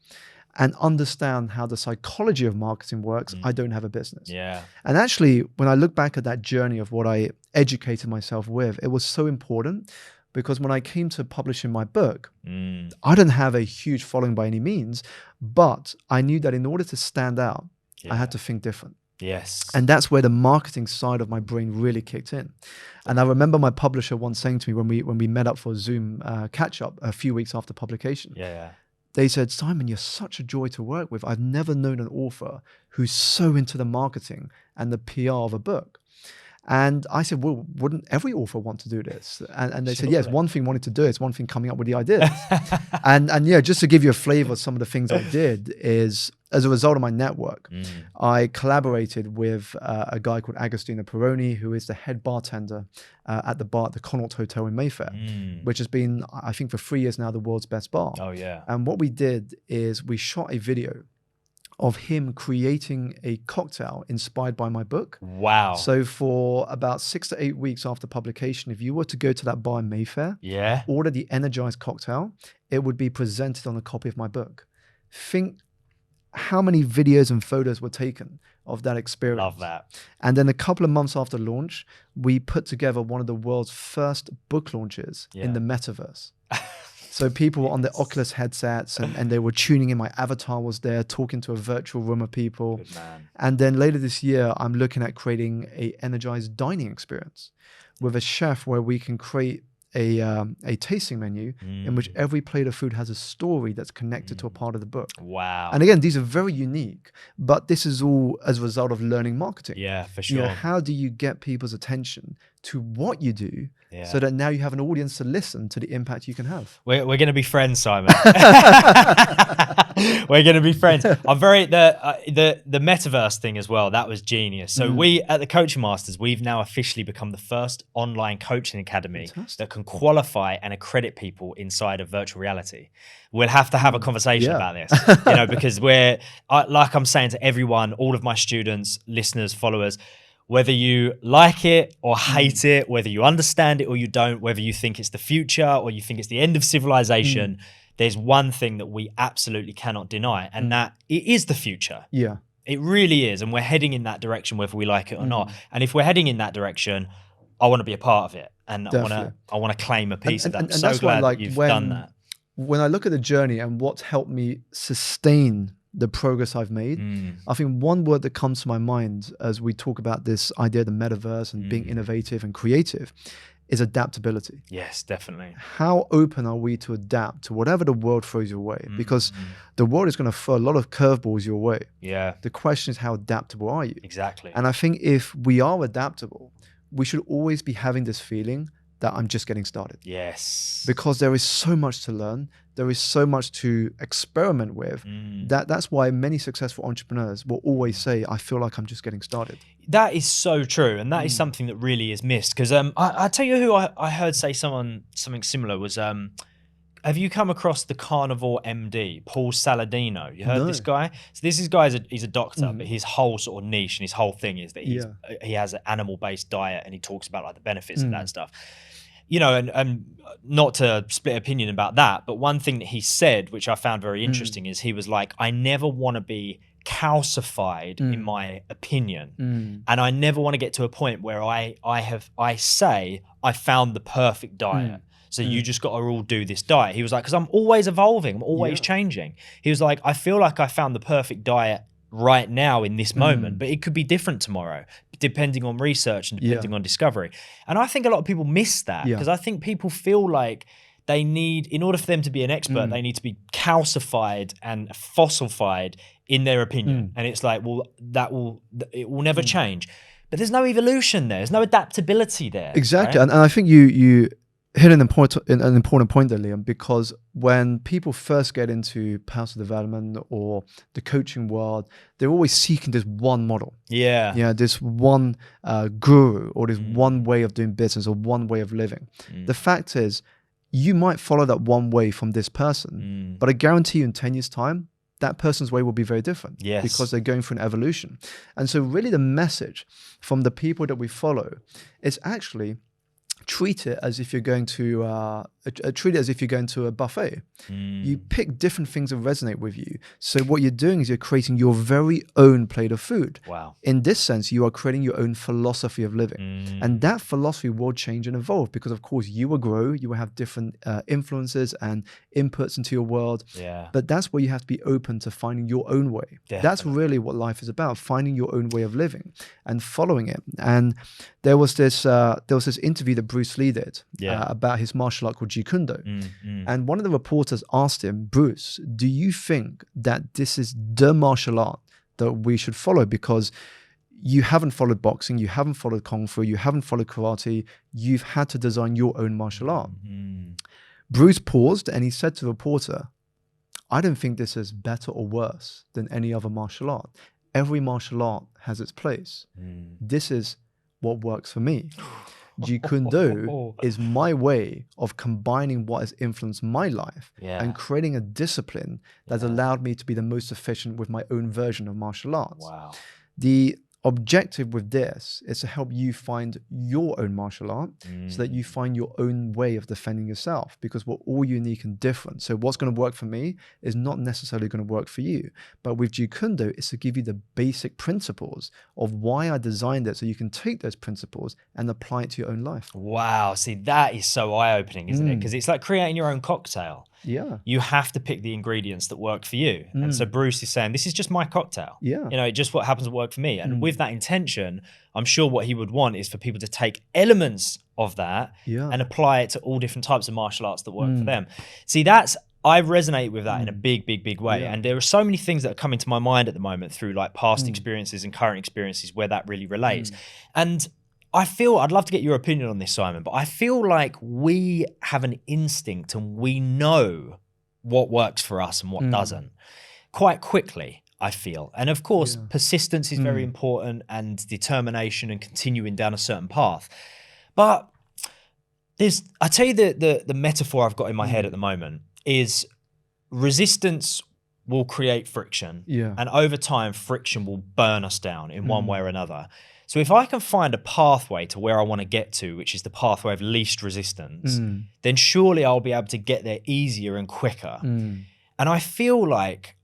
and understand how the psychology of marketing works, I don't have a business. And actually, when I look back at that journey of what I educated myself with, it was so important, because when I came to publishing my book, I didn't have a huge following by any means, but I knew that in order to stand out, I had to think different. And that's where the marketing side of my brain really kicked in. And I remember my publisher once saying to me when we met up for a Zoom catch-up a few weeks after publication, they said, Simon, you're such a joy to work with. I've never known an author who's so into the marketing and the PR of a book. And I said, well, wouldn't every author want to do this? And they said, yes, one thing wanting to do it, it's one thing coming up with the ideas. and just to give you a flavor of some of the things I did is, as a result of my network, I collaborated with a guy called Agostino Peroni, who is the head bartender at the bar at the Connaught Hotel in Mayfair, which has been, I think, for 3 years now, the world's best bar. Oh, yeah. And what we did is we shot a video of him creating a cocktail inspired by my book. Wow. So for about 6 to 8 weeks after publication, if you were to go to that bar in Mayfair, order the energized cocktail, it would be presented on a copy of my book. Think how many videos and photos were taken of that experience. Love that. And then a couple of months after launch, we put together one of the world's first book launches in the metaverse. So people were on the Oculus headsets and they were tuning in. My avatar was there talking to a virtual room of people. Good man. And then later this year, I'm looking at creating a energized dining experience with a chef where we can create a tasting menu in which every plate of food has a story that's connected to a part of the book. Wow. And again, these are very unique, but this is all as a result of learning marketing. Yeah, for sure. You know, how do you get people's attention to what you do so that now you have an audience to listen to the impact you can have? We're going to be friends, Simon. We're going to be friends. I'm very, the metaverse thing as well, that was genius. So we, at the Coaching Masters, we've now officially become the first online coaching academy that can qualify and accredit people inside of virtual reality. We'll have to have a conversation about this, you know, because like I'm saying to everyone, all of my students, listeners, followers, whether you like it or hate it, whether you understand it or you don't, whether you think it's the future or you think it's the end of civilization, there's one thing that we absolutely cannot deny, and that it is the future. Yeah. It really is. And we're heading in that direction, whether we like it or not. And if we're heading in that direction, I want to be a part of it. And I want to claim a piece of that. I'm so glad that you've done that. When I look at the journey and what's helped me sustain the progress I've made, I think one word that comes to my mind as we talk about this idea of the metaverse and being innovative and creative is adaptability. Yes, definitely. How open are we to adapt to whatever the world throws your way? Because the world is going to throw a lot of curveballs your way. Yeah. The question is, how adaptable are you? Exactly. And I think if we are adaptable, we should always be having this feeling that I'm just getting started. Yes. Because there is so much to learn. There is so much to experiment with. That's why many successful entrepreneurs will always say, I feel like I'm just getting started. That is so true. And that is something that really is missed. Because I tell you who I heard say something similar was, have you come across the carnivore MD, Paul Saladino? You heard this guy? So this guy, he's a doctor, but his whole sort of niche and his whole thing is that he has an animal-based diet and he talks about like the benefits of that stuff. You know, and not to split opinion about that, but one thing that he said, which I found very interesting, is he was like, I never want to be calcified in my opinion. And I never want to get to a point where I say I found the perfect diet. So you just got to all do this diet. He was like, because I'm always evolving, I'm always changing. He was like, I feel like I found the perfect diet right now in this moment, but it could be different tomorrow, depending on research and depending on discovery. And I think a lot of people miss that because I think people feel like they need, in order for them to be an expert, they need to be calcified and fossilified in their opinion. And it's like, well, it will never change. But there's no evolution there. There's no adaptability there. Exactly. Right? And I think you hit an important point there, Liam, because when people first get into personal development or the coaching world, they're always seeking this one model. Yeah. Yeah, this one guru or this one way of doing business or one way of living. The fact is, you might follow that one way from this person, but I guarantee you in 10 years' time, that person's way will be very different because they're going through an evolution. And so really the message from the people that we follow is actually treat it as if you're going to a buffet. You pick different things that resonate with you. So what you're doing is you're creating your very own plate of food. Wow. In this sense, you are creating your own philosophy of living. And that philosophy will change and evolve because, of course, you will grow, you will have different influences and inputs into your world. Yeah. But that's where you have to be open to finding your own way. Definitely. That's really what life is about, finding your own way of living and following it. And there was this interview that Bruce Lee did about his martial art called Jeet Kune Do. And one of the reporters asked him, Bruce, do you think that this is the martial art that we should follow? Because you haven't followed boxing, you haven't followed kung fu, you haven't followed karate. You've had to design your own martial art. Bruce paused and he said to the reporter, I don't think this is better or worse than any other martial art. Every martial art has its place. This is what works for me. Jeet Kune Do is my way of combining what has influenced my life and creating a discipline that's allowed me to be the most efficient with my own version of martial arts. Wow. The objective with this is to help you find your own martial art so that you find your own way of defending yourself, because we're all unique and different. So what's going to work for me is not necessarily going to work for you. But with Jeet Kune Do, it's to give you the basic principles of why I designed it, so you can take those principles and apply it to your own life. Wow. See, that is so eye-opening, isn't it? Because it's like creating your own cocktail. Yeah. You have to pick the ingredients that work for you. And so Bruce is saying, this is just my cocktail. Yeah. You know, just what happens to work for me. And with that intention, I'm sure what he would want is for people to take elements of that and apply it to all different types of martial arts that work for them. See, I resonate with that in a big, big, big way. And there are so many things that are coming to my mind at the moment through like past experiences and current experiences where that really relates. And I'd love to get your opinion on this, Simon, but I feel like we have an instinct and we know what works for us and what doesn't quite quickly, I feel. And of course, persistence is very important, and determination and continuing down a certain path. But I tell you the metaphor I've got in my head at the moment is resistance will create friction. And over time, friction will burn us down in one way or another. So if I can find a pathway to where I want to get to, which is the pathway of least resistance, then surely I'll be able to get there easier and quicker. And I feel like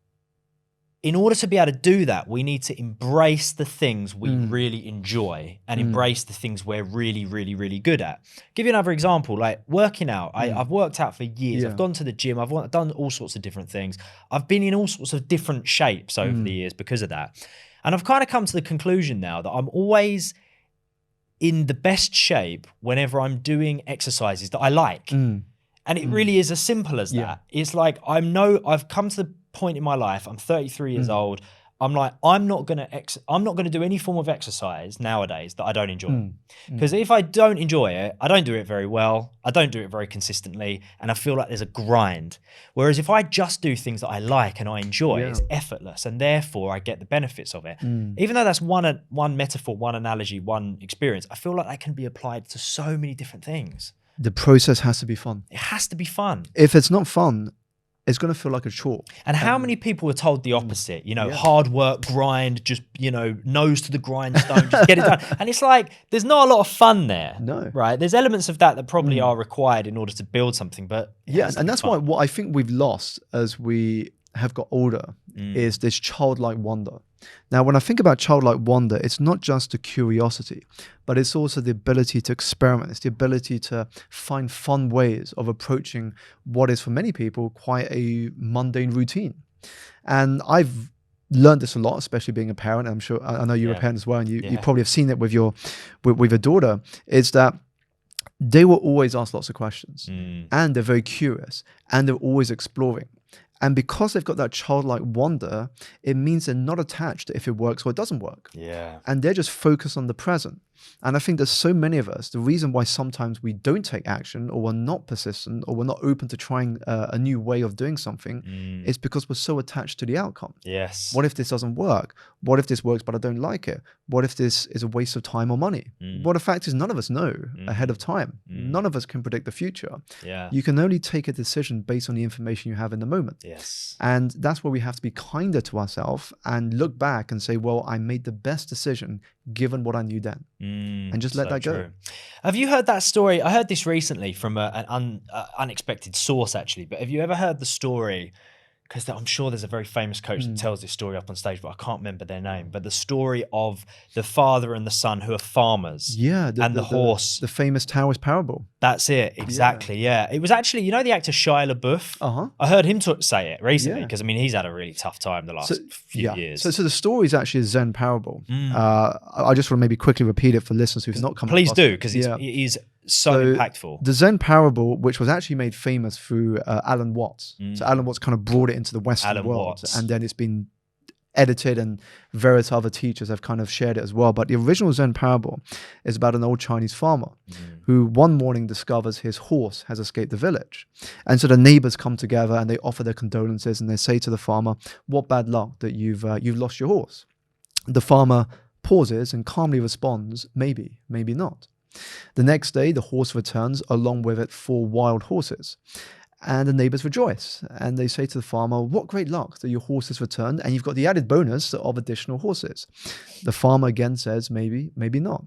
in order to be able to do that, we need to embrace the things we really enjoy and embrace the things we're really, really, really good at. Give you another example, like working out. I've worked out for years. I've gone to the gym. I've done all sorts of different things. I've been in all sorts of different shapes over the years because of that. And I've kind of come to the conclusion now that I'm always in the best shape whenever I'm doing exercises that I like. And it really is as simple as that. It's like I've come to the point in my life, I'm 33 years old. I'm like, I'm not gonna do any form of exercise nowadays that I don't enjoy. Because if I don't enjoy it, I don't do it very well. I don't do it very consistently, and I feel like there's a grind. Whereas if I just do things that I like and I enjoy, it's effortless, and therefore I get the benefits of it. Even though that's one metaphor, one analogy, one experience, I feel like that can be applied to so many different things. The process has to be fun. It has to be fun. If it's not fun, it's going to feel like a chore. And how many people are told the opposite? You know, hard work, grind, just, nose to the grindstone, just get it done. And it's like, there's not a lot of fun there. No. Right? There's elements of that probably are required in order to build something. But and that's why what I think we've lost as we have got older is this childlike wonder. Now, when I think about childlike wonder, it's not just the curiosity, but it's also the ability to experiment. It's the ability to find fun ways of approaching what is for many people quite a mundane routine. And I've learned this a lot, especially being a parent. I'm sure, I know you're a parent as well, and you probably have seen it with your daughter, is that they will always ask lots of questions, and they're very curious, and they're always exploring. And because they've got that childlike wonder, it means they're not attached to if it works or it doesn't work. And they're just focused on the present. And I think there's so many of us, the reason why sometimes we don't take action, or we're not persistent, or we're not open to trying a new way of doing something is because we're so attached to the outcome. What if this doesn't work? What if this works but I don't like it? What if this is a waste of time or money? Well, the fact is none of us know ahead of time. None of us can predict the future. You can only take a decision based on the information you have in the moment. And that's where we have to be kinder to ourselves and look back and say, well, I made the best decision given what I knew then. And just let that go. Have you heard that story? I heard this recently from an unexpected source, actually. But have you ever heard the story? Because I'm sure there's a very famous coach that tells this story up on stage, but I can't remember their name. But the story of the father and the son who are farmers. And the horse. The famous Taoist parable. That's it. Exactly. Yeah. It was actually, the actor Shia LaBeouf. I heard him say it recently because, he's had a really tough time the last few years. So the story is actually a Zen parable. I just want to maybe quickly repeat it for listeners who've not come across it. Please do, because it is so impactful. The Zen parable, which was actually made famous through Alan Watts. So Alan Watts kind of brought it into the Western world. And then it's been edited, and various other teachers have kind of shared it as well. But the original Zen parable is about an old Chinese farmer who one morning discovers his horse has escaped the village. And so the neighbors come together and they offer their condolences, and they say to the farmer, "What bad luck that you've lost your horse." The farmer pauses and calmly responds, "Maybe, maybe not." The next day, the horse returns, along with it 4 wild horses. And the neighbors rejoice, and they say to the farmer, "What great luck that your horse has returned, and you've got the added bonus of additional horses." The farmer again says, "Maybe, maybe not."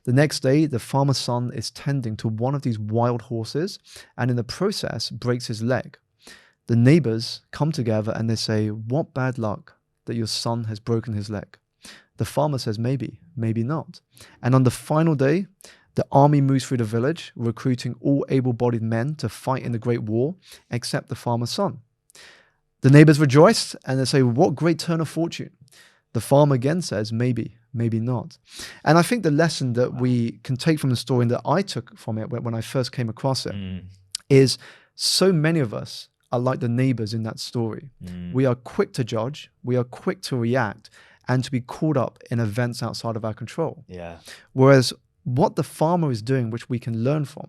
The next day, the farmer's son is tending to one of these wild horses, and in the process breaks his leg. The neighbors come together and they say, "What bad luck that your son has broken his leg." The farmer says, "Maybe, maybe not." And on the final day, the army moves through the village, recruiting all able-bodied men to fight in the Great War, except the farmer's son. The neighbors rejoice and they say, "What great turn of fortune." The farmer again says, "Maybe, maybe not." And I think the lesson that we can take from the story, and that I took from it when I first came across it, is so many of us are like the neighbors in that story. We are quick to judge, we are quick to react, and to be caught up in events outside of our control. Yeah. Whereas what the farmer is doing, which we can learn from,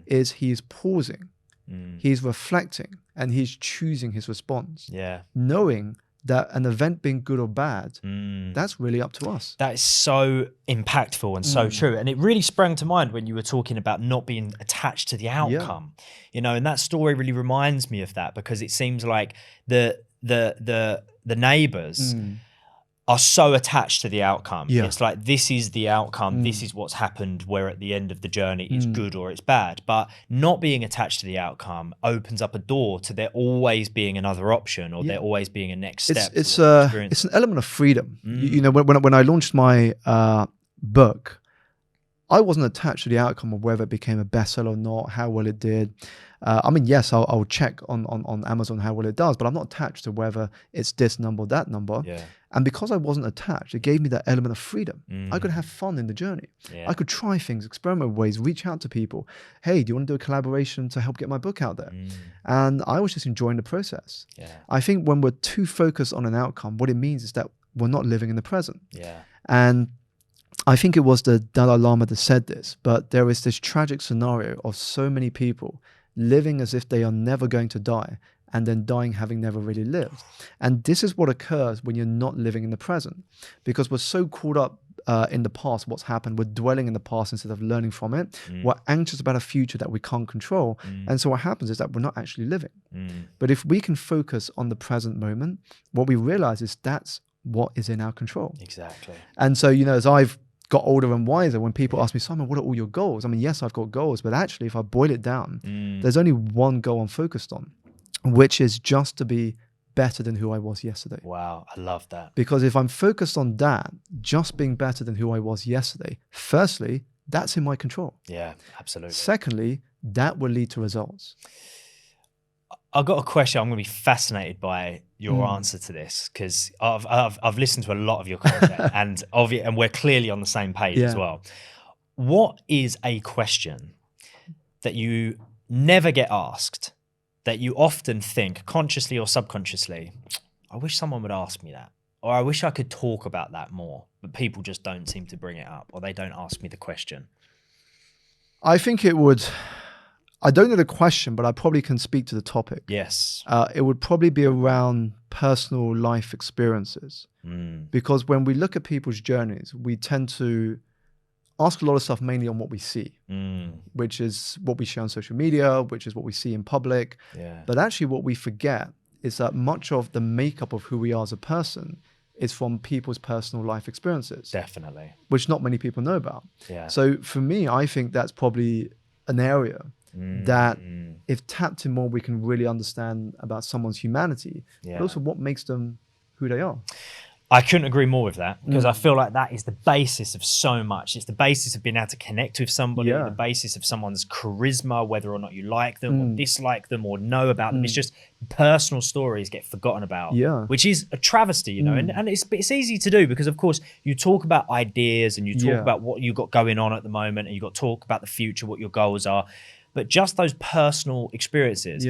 is he is pausing, he's reflecting, and he's choosing his response. Yeah. Knowing that an event being good or bad, that's really up to us. That is so impactful and so true. And it really sprang to mind when you were talking about not being attached to the outcome. You know, and that story really reminds me of that, because it seems like the neighbors are so attached to the outcome. It's like, this is the outcome, this is what's happened, where at the end of the journey it's good or it's bad. But not being attached to the outcome opens up a door to there always being another option, or there always being a next step. It's an element of freedom. You know, when I launched my book, I wasn't attached to the outcome of whether it became a bestseller or not, how well it did. I mean, yes, I'll check on Amazon how well it does, but I'm not attached to whether it's this number or that number. And because I wasn't attached, it gave me that element of freedom. I could have fun in the journey. I could try things, experiment with ways, reach out to people. "Hey, do you want to do a collaboration to help get my book out there?" And I was just enjoying the process. I think when we're too focused on an outcome, what it means is that we're not living in the present. And I think it was the Dalai Lama that said this, but there is this tragic scenario of so many people living as if they are never going to die, and then dying having never really lived. And this is what occurs when you're not living in the present, because we're so caught up in the past, what's happened. We're dwelling in the past instead of learning from it. We're anxious about a future that we can't control. And so what happens is that we're not actually living. But if we can focus on the present moment, what we realize is that's what is in our control. Exactly. And so, you know, as I've got older and wiser, when people ask me, "Simon, what are all your goals?" I mean, yes, I've got goals, but actually if I boil it down, there's only one goal I'm focused on, which is just to be better than who I was yesterday. Wow, I love that. Because if I'm focused on that, just being better than who I was yesterday, firstly, that's in my control. Yeah, absolutely. Secondly, that will lead to results. I've got a question. I'm going to be fascinated by your answer to this, because I've listened to a lot of your content and we're clearly on the same page as well. What is a question that you never get asked, that you often think, consciously or subconsciously, "I wish someone would ask me that," or "I wish I could talk about that more," but people just don't seem to bring it up, or they don't ask me the question? I think it would... I don't know the question, but I probably can speak to the topic. Yes. It would probably be around personal life experiences. Because when we look at people's journeys, we tend to ask a lot of stuff mainly on what we see, which is what we share on social media, which is what we see in public. But actually what we forget is that much of the makeup of who we are as a person is from people's personal life experiences. Definitely. Which not many people know about. So for me, I think that's probably an area that if tapped in more, we can really understand about someone's humanity, but also what makes them who they are. I couldn't agree more with that, because I feel like that is the basis of so much. It's the basis of being able to connect with somebody, the basis of someone's charisma, whether or not you like them or dislike them or know about them. It's just personal stories get forgotten about, which is a travesty, you know, and it's easy to do, because of course you talk about ideas and you talk about what you've got going on at the moment, and you've got to talk about the future, what your goals are. But just those personal experiences,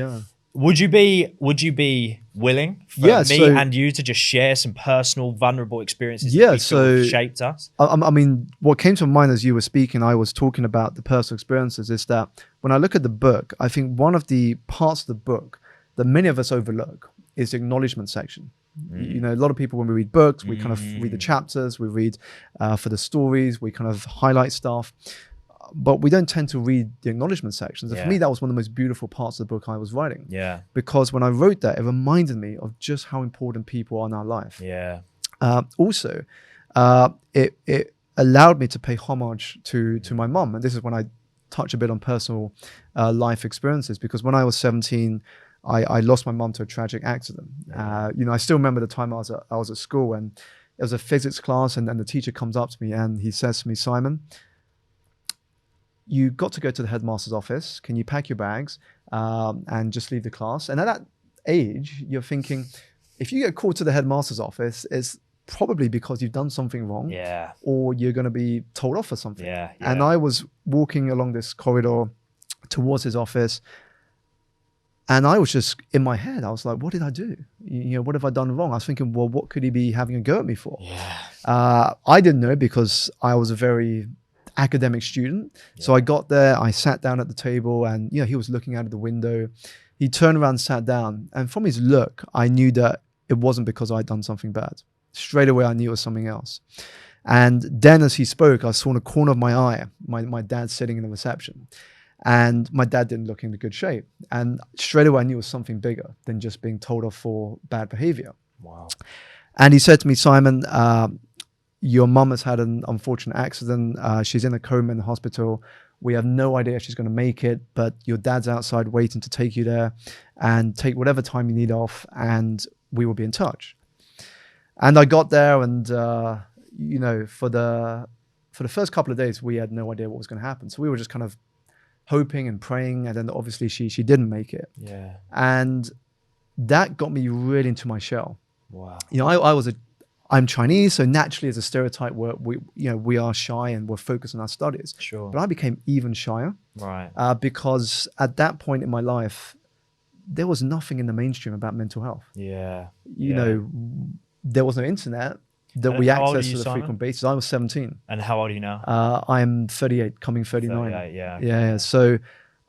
Would you be willing for me and you to just share some personal, vulnerable experiences that we feel have shaped us? I mean, what came to mind as you were speaking, I was talking about the personal experiences, is that when I look at the book, I think one of the parts of the book that many of us overlook is the acknowledgement section. You know, a lot of people, when we read books, we kind of read the chapters, we read for the stories, we kind of highlight stuff, but we don't tend to read the acknowledgement sections. And for me, that was one of the most beautiful parts of the book I was writing. Yeah. Because when I wrote that, it reminded me of just how important people are in our life. Yeah. Also, it allowed me to pay homage to my mum. And this is when I touch a bit on personal life experiences, because when I was 17, I lost my mum to a tragic accident. You know, I still remember the time I was at school, and it was a physics class, and then the teacher comes up to me and he says to me, "Simon, you got to go to the headmaster's office. Can you pack your bags and just leave the class?" And at that age, you're thinking, if you get called to the headmaster's office, it's probably because you've done something wrong, or you're going to be told off for something. And I was walking along this corridor towards his office, and I was just in my head, I was like, what did I do? You know, what have I done wrong? I was thinking, well, what could he be having a go at me for? I didn't know, because I was a very academic student. So I got there, I sat down at the table, and you know, he was looking out of the window. He turned around and sat down, and from his look, I knew that it wasn't because I'd done something bad. Straight away, I knew it was something else. And then as he spoke, I saw in the corner of my eye, my dad sitting in the reception. And my dad didn't look in good shape. And straight away, I knew it was something bigger than just being told off for bad behavior. Wow. And he said to me, "Simon, your mum has had an unfortunate accident. She's in a coma in the hospital. We have no idea if she's going to make it, but your dad's outside waiting to take you there, and take whatever time you need off, and we will be in touch." And I got there, and you know, for the first couple of days, we had no idea what was going to happen. So we were just kind of hoping and praying, and then obviously she didn't make it. And that got me really into my shell. Wow. You know, I'm Chinese, so naturally, as a stereotype, we are shy and we're focused on our studies. Sure. But I became even shyer, right? Because at that point in my life, there was nothing in the mainstream about mental health. You know, there was no internet that we accessed on a frequent basis. I was 17. And how old are you now? I'm 38, coming 39. 38, yeah. So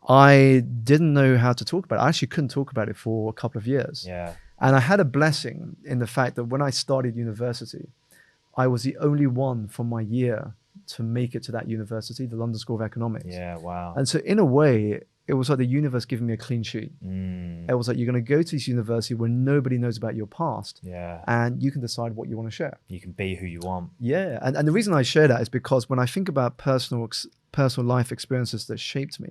I didn't know how to talk about it. I actually couldn't talk about it for a couple of years. And I had a blessing in the fact that when I started university, I was the only one from my year to make it to that university, the London School of Economics. Wow. And so in a way, it was like the universe giving me a clean sheet. It was like, you're going to go to this university where nobody knows about your past, and you can decide what you want to share. You can be who you want. And the reason I share that is because when I think about personal life experiences that shaped me,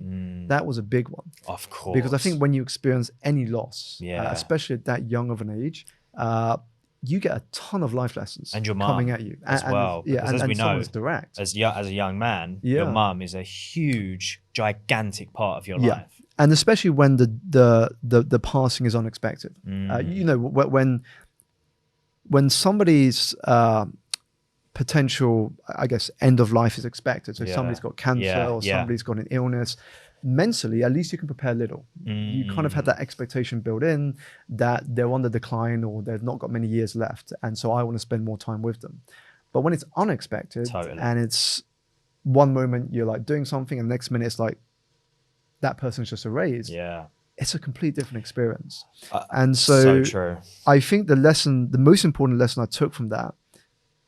that was a big one. Of course. Because I think when you experience any loss, especially at that young of an age, you get a ton of life lessons and your mom coming at you as well. As we know, direct. As a young man, your mum is a huge, gigantic part of your life. And especially when the passing is unexpected. You know, when somebody's potential, I guess, end of life is expected. So if somebody's got cancer or somebody's got an illness, mentally, at least you can prepare a little. You kind of had that expectation built in that they're on the decline or they've not got many years left. And so I want to spend more time with them. But when it's unexpected and it's one moment you're like doing something and the next minute it's like that person's just erased. It's a complete different experience. And so true. I think the most important lesson I took from that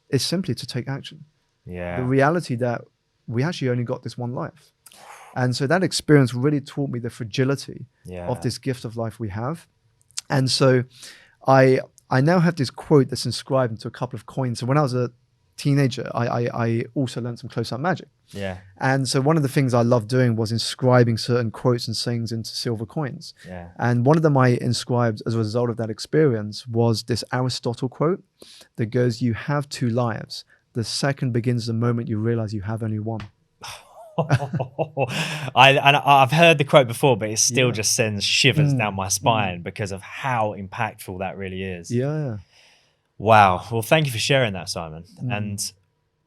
is simply to take action. The reality that we actually only got this one life. And so that experience really taught me the fragility of this gift of life we have. And so I now have this quote that's inscribed into a couple of coins. So when I was a teenager, I also learned some close-up magic. And so one of the things I loved doing was inscribing certain quotes and sayings into silver coins. And one of them I inscribed as a result of that experience was this Aristotle quote that goes, "You have two lives. The second begins the moment you realize you have only one." I've heard the quote before, but it still just sends shivers down my spine because of how impactful that really is. Wow. Well, thank you for sharing that, Simon. And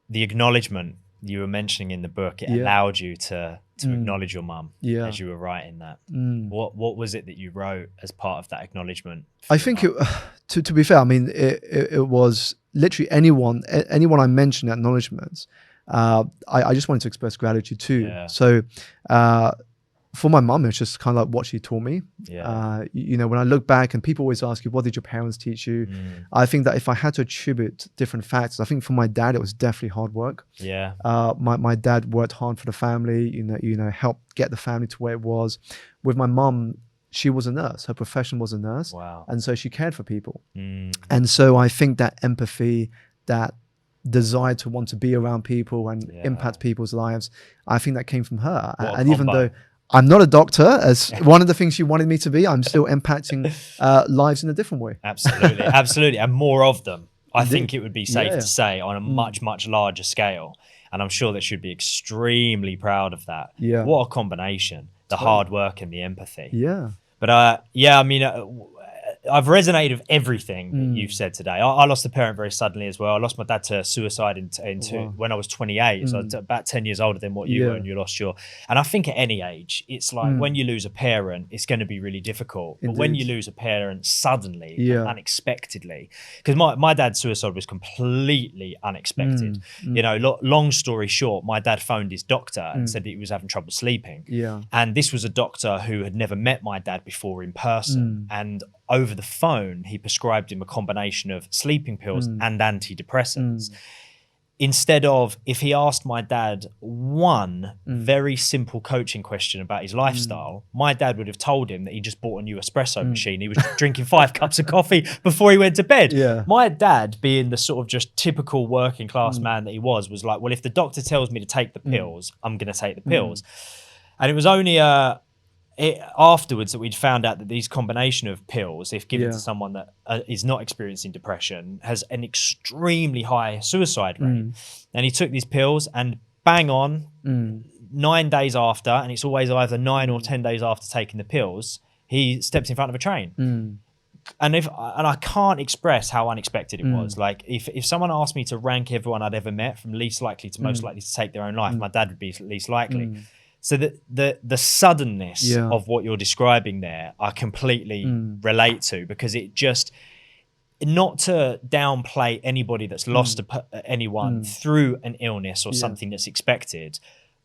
the acknowledgement you were mentioning in the book, it Yeah. allowed you to acknowledge your mum Yeah. as you were writing that. What was it that you wrote as part of that acknowledgement? I think to be fair, I mean, it was literally anyone I mentioned acknowledgements. I just wanted to express gratitude too. Yeah. So for my mum, it's just kind of like what she taught me. Yeah. You know, when I look back and people always ask you, what did your parents teach you? I think that if I had to attribute different factors, I think for my dad, it was definitely hard work. Yeah. My dad worked hard for the family, you know, helped get the family to where it was. With my mum, she was a nurse. Her profession was a nurse. Wow. And so she cared for people. And so I think that empathy, that desire to want to be around people and impact people's lives, I think that came from her. And even though I'm not a doctor, as one of the things she wanted me to be, I'm still impacting lives in a different way. Absolutely. Absolutely. And more of them. I Indeed. think it would be safe to say on a much, much larger scale. And I'm sure that she'd be extremely proud of that. Yeah. What a combination. The hard work and the empathy. Yeah. But yeah, I mean, I've resonated with everything that you've said today. I lost a parent very suddenly as well. I lost my dad to suicide when I was 28. So I was about 10 years older than what you were, and you lost your. And I think at any age, it's like when you lose a parent, it's going to be really difficult. But when you lose a parent suddenly, and unexpectedly, because my dad's suicide was completely unexpected. You know, long story short, my dad phoned his doctor and said that he was having trouble sleeping. Yeah. And this was a doctor who had never met my dad before in person. And over the phone, he prescribed him a combination of sleeping pills and antidepressants. Instead of, if he asked my dad one very simple coaching question about his lifestyle, my dad would have told him that he just bought a new espresso machine. He was drinking 5 cups of coffee before he went to bed. Yeah. My dad, being the sort of just typical working class man that he was like, well, if the doctor tells me to take the pills, I'm going to take the pills. And it was only afterwards that we'd found out that these combination of pills, if given to someone that is not experiencing depression, has an extremely high suicide rate. And he took these pills and bang on 9 days after, and it's always either 9 or 10 days after taking the pills, he stepped in front of a train. And I can't express how unexpected it was. Like if someone asked me to rank everyone I'd ever met from least likely to most likely to take their own life, my dad would be least likely. So the suddenness of what you're describing there, I completely relate to, because it just, not to downplay anybody that's lost anyone through an illness or something that's expected,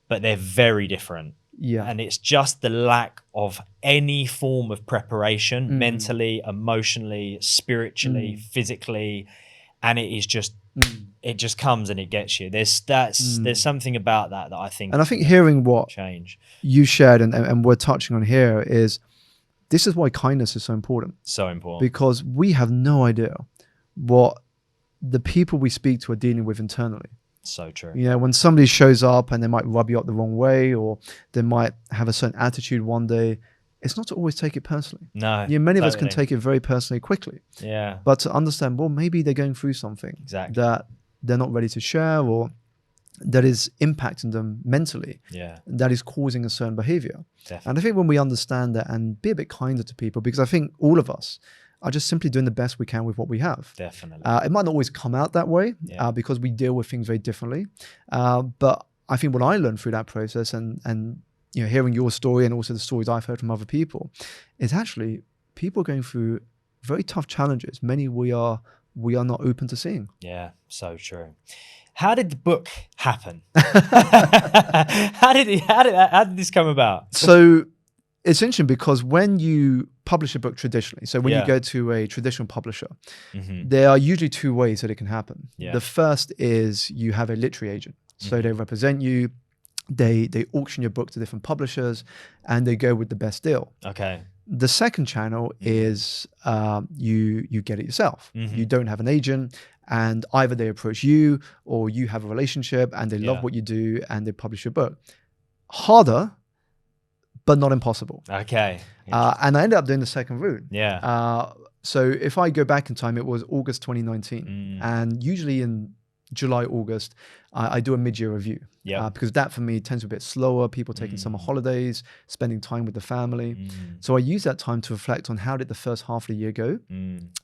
but they're very different. Yeah. And it's just the lack of any form of preparation, mentally, emotionally, spiritually, physically, and it is just, it just comes and it gets you. There's something about that I think. And I think hearing what change you shared and we're touching on here is, this is why kindness is so important. So important. Because we have no idea what the people we speak to are dealing with internally. So true. You know, when somebody shows up and they might rub you up the wrong way, or they might have a certain attitude one day, it's not to always take it personally. No. Yeah, many of us can take it very personally quickly. Yeah. But to understand, well, maybe they're going through something that they're not ready to share, or that is impacting them mentally. Yeah. That is causing a certain behavior. Definitely. And I think when we understand that and be a bit kinder to people, because I think all of us are just simply doing the best we can with what we have. Definitely. It might not always come out that way because we deal with things very differently. But I think what I learned through that process and you know, hearing your story and also the stories I've heard from other people, is actually people going through very tough challenges. Many we are not open to seeing. Yeah, so true. How did the book happen? How did this come about? So it's interesting, because when you publish a book traditionally, so when you go to a traditional publisher, there are usually 2 ways that it can happen. The first is you have a literary agent. So they represent you, they auction your book to different publishers, and they go with the best deal. Okay. The second channel is you get it yourself. You don't have an agent, and either they approach you or you have a relationship and they love what you do and they publish your book. Harder, but not impossible. Okay. And I ended up doing the second route. Yeah. So if I go back in time, it was August 2019. And usually in July, August, I do a mid-year review. Yeah. Because that for me tends to be a bit slower, people taking summer holidays, spending time with the family. So I use that time to reflect on how did the first half of the year go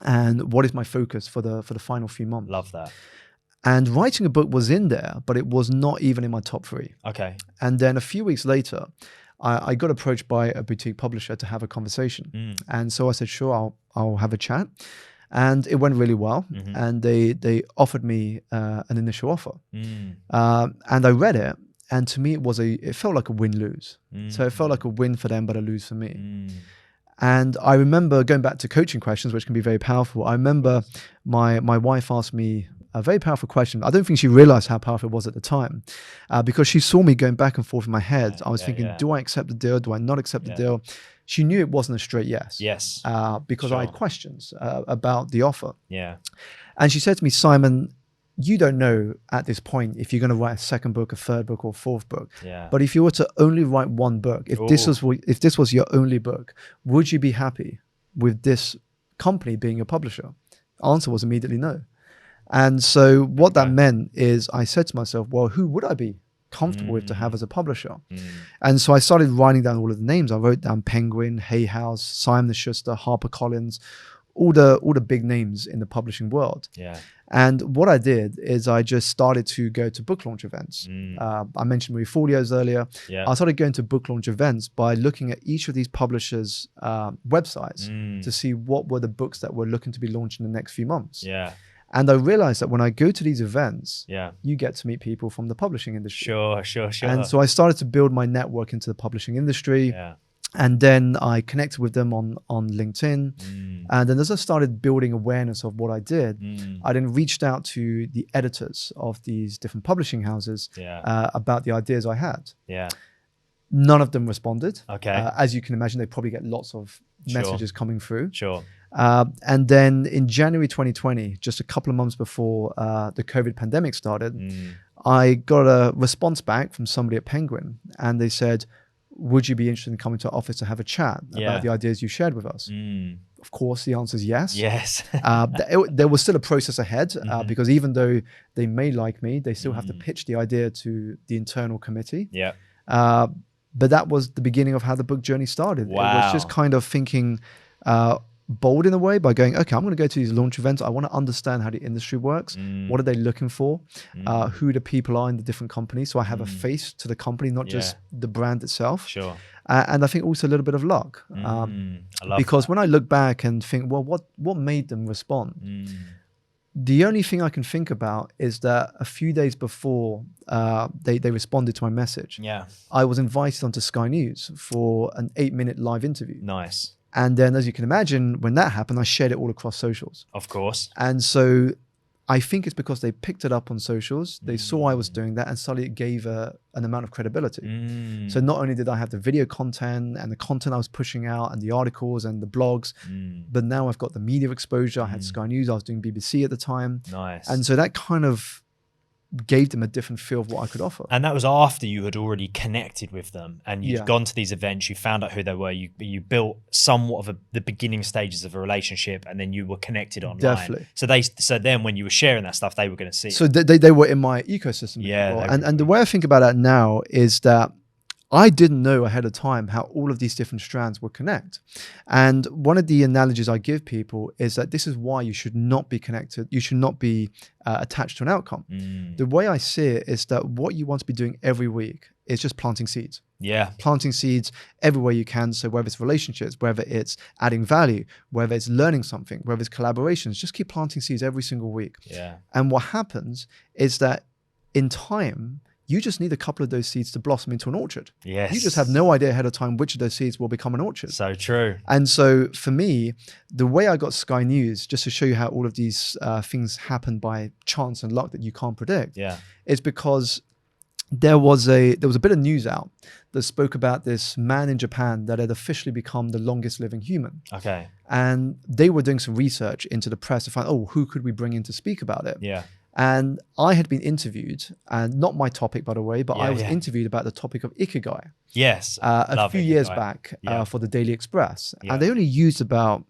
and what is my focus for the final few months. Love that. And writing a book was in there, but it was not even in my top 3. Okay. And then a few weeks later, I got approached by a boutique publisher to have a conversation. And so I said, sure, I'll have a chat. And it went really well. And they offered me an initial offer. And I read it. And to me, it felt like a win-lose. So it felt like a win for them, but a lose for me. And I remember going back to coaching questions, which can be very powerful. I remember my wife asked me a very powerful question. I don't think she realized how powerful it was at the time, because she saw me going back and forth in my head. I was thinking, do I accept the deal? Do I not accept the deal? She knew it wasn't a straight yes. Yes. Because I had questions about the offer. Yeah. And she said to me, Simon, you don't know at this point if you're going to write a second book, a third book, or a fourth book. Yeah. But if you were to only write one book, if this was your only book, would you be happy with this company being a publisher? Answer was immediately no. And so what that meant is I said to myself, well, who would I be comfortable with to have as a publisher? And so I started writing down all of the names. I wrote down Penguin, Hay House, Simon & Schuster, HarperCollins, all the big names in the publishing world. Yeah. And what I did is I just started to go to book launch events. I mentioned Marie Forleo's earlier. Yeah. I started going to book launch events by looking at each of these publishers' websites to see what were the books that were looking to be launched in the next few months. Yeah. And I realized that when I go to these events, Yeah. you get to meet people from the publishing industry. Sure. And so I started to build my network into the publishing industry. Yeah. And then I connected with them on LinkedIn. And then as I started building awareness of what I did, I then reached out to the editors of these different publishing houses about the ideas I had. Yeah. None of them responded. Okay. As you can imagine, they probably get lots of messages coming through. Sure. And then in January 2020, just a couple of months before the COVID pandemic started, I got a response back from somebody at Penguin, and they said, would you be interested in coming to our office to have a chat about the ideas you shared with us? Of course, the answer is yes. Yes. There was still a process ahead because even though they may like me, they still have to pitch the idea to the internal committee. Yeah. But that was the beginning of how the book journey started. Wow. It was just kind of thinking bold in a way by going, okay, I'm going to go to these launch events. I want to understand how the industry works. What are they looking for? Who the people are in the different companies. So I have a face to the company, not just the brand itself. Sure. And I think also a little bit of luck. Because when I look back and think, well, what made them respond? The only thing I can think about is that a few days before they responded to my message, I was invited onto Sky News for an 8-minute live interview. Nice. And then, as you can imagine, when that happened, I shared it all across socials. Of course. And so I think it's because they picked it up on socials, they saw I was doing that, and suddenly it gave an amount of credibility. So not only did I have the video content and the content I was pushing out and the articles and the blogs, but now I've got the media exposure. I had Sky News, I was doing BBC at the time. Nice. And so that kind of gave them a different feel of what I could offer. And that was after you had already connected with them and you'd gone to these events, you found out who they were, you built somewhat of the beginning stages of a relationship, and then you were connected online. Definitely. So then when you were sharing that stuff, they were going to see so they were in my ecosystem. Yeah. And the way I think about that now is that I didn't know ahead of time how all of these different strands would connect. And one of the analogies I give people is that this is why you should not be connected. You should not be attached to an outcome. The way I see it is that what you want to be doing every week is just planting seeds. Yeah. Planting seeds everywhere you can. So whether it's relationships, whether it's adding value, whether it's learning something, whether it's collaborations, just keep planting seeds every single week. Yeah. And what happens is that in time, you just need a couple of those seeds to blossom into an orchard. Yes. You just have no idea ahead of time which of those seeds will become an orchard. So true. And so for me, the way I got Sky News, just to show you how all of these things happen by chance and luck that you can't predict, is because there was a bit of news out that spoke about this man in Japan that had officially become the longest living human. Okay. And they were doing some research into the press to find, who could we bring in to speak about it? Yeah. And I had been interviewed, and not my topic, by the way, but I was interviewed about the topic of Ikigai. Yes. A few years back for the Daily Express. And they only used about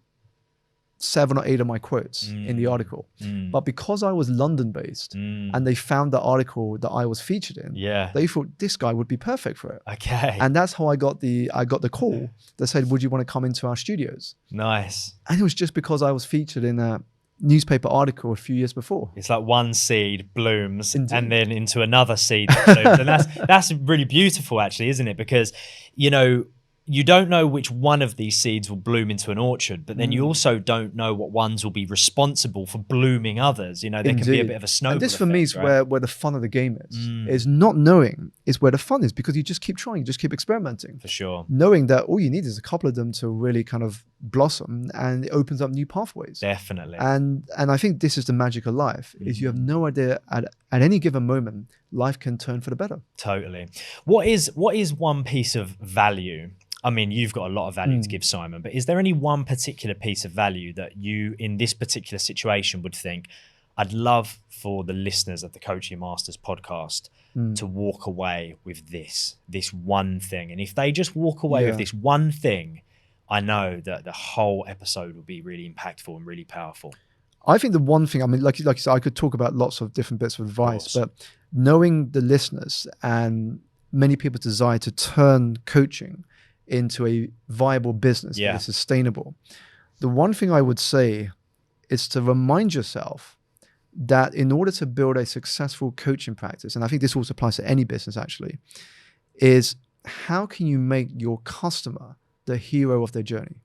7 or 8 of my quotes in the article. But because I was London-based and they found the article that I was featured in, they thought this guy would be perfect for it. Okay. And that's how I got the call that said, would you want to come into our studios? Nice. And it was just because I was featured in a newspaper article a few years before. It's like one seed blooms Indeed. and then into another seed that blooms. And that's really beautiful, actually, isn't it? Because, you know, you don't know which one of these seeds will bloom into an orchard, but then you also don't know what ones will be responsible for blooming others. You know, there can be a bit of a snowball And this for effect, me is right? where the fun of the game is not knowing is where the fun is, because you just keep trying, you just keep experimenting. For sure. Knowing that all you need is a couple of them to really kind of blossom, and it opens up new pathways. Definitely. And I think this is the magic of life, is you have no idea at any given moment, life can turn for the better. Totally. What is one piece of value? I mean, you've got a lot of value to give, Simon, but is there any one particular piece of value that you, in this particular situation, would think, I'd love for the listeners of the Coaching Masters podcast to walk away with this one thing? And if they just walk away with this one thing, I know that the whole episode will be really impactful and really powerful. I think the one thing, I mean, like you said, I could talk about lots of different bits of advice, but knowing the listeners and many people's desire to turn coaching into a viable business that is sustainable, the one thing I would say is to remind yourself that in order to build a successful coaching practice, and I think this also applies to any business actually, is how can you make your customer the hero of their journey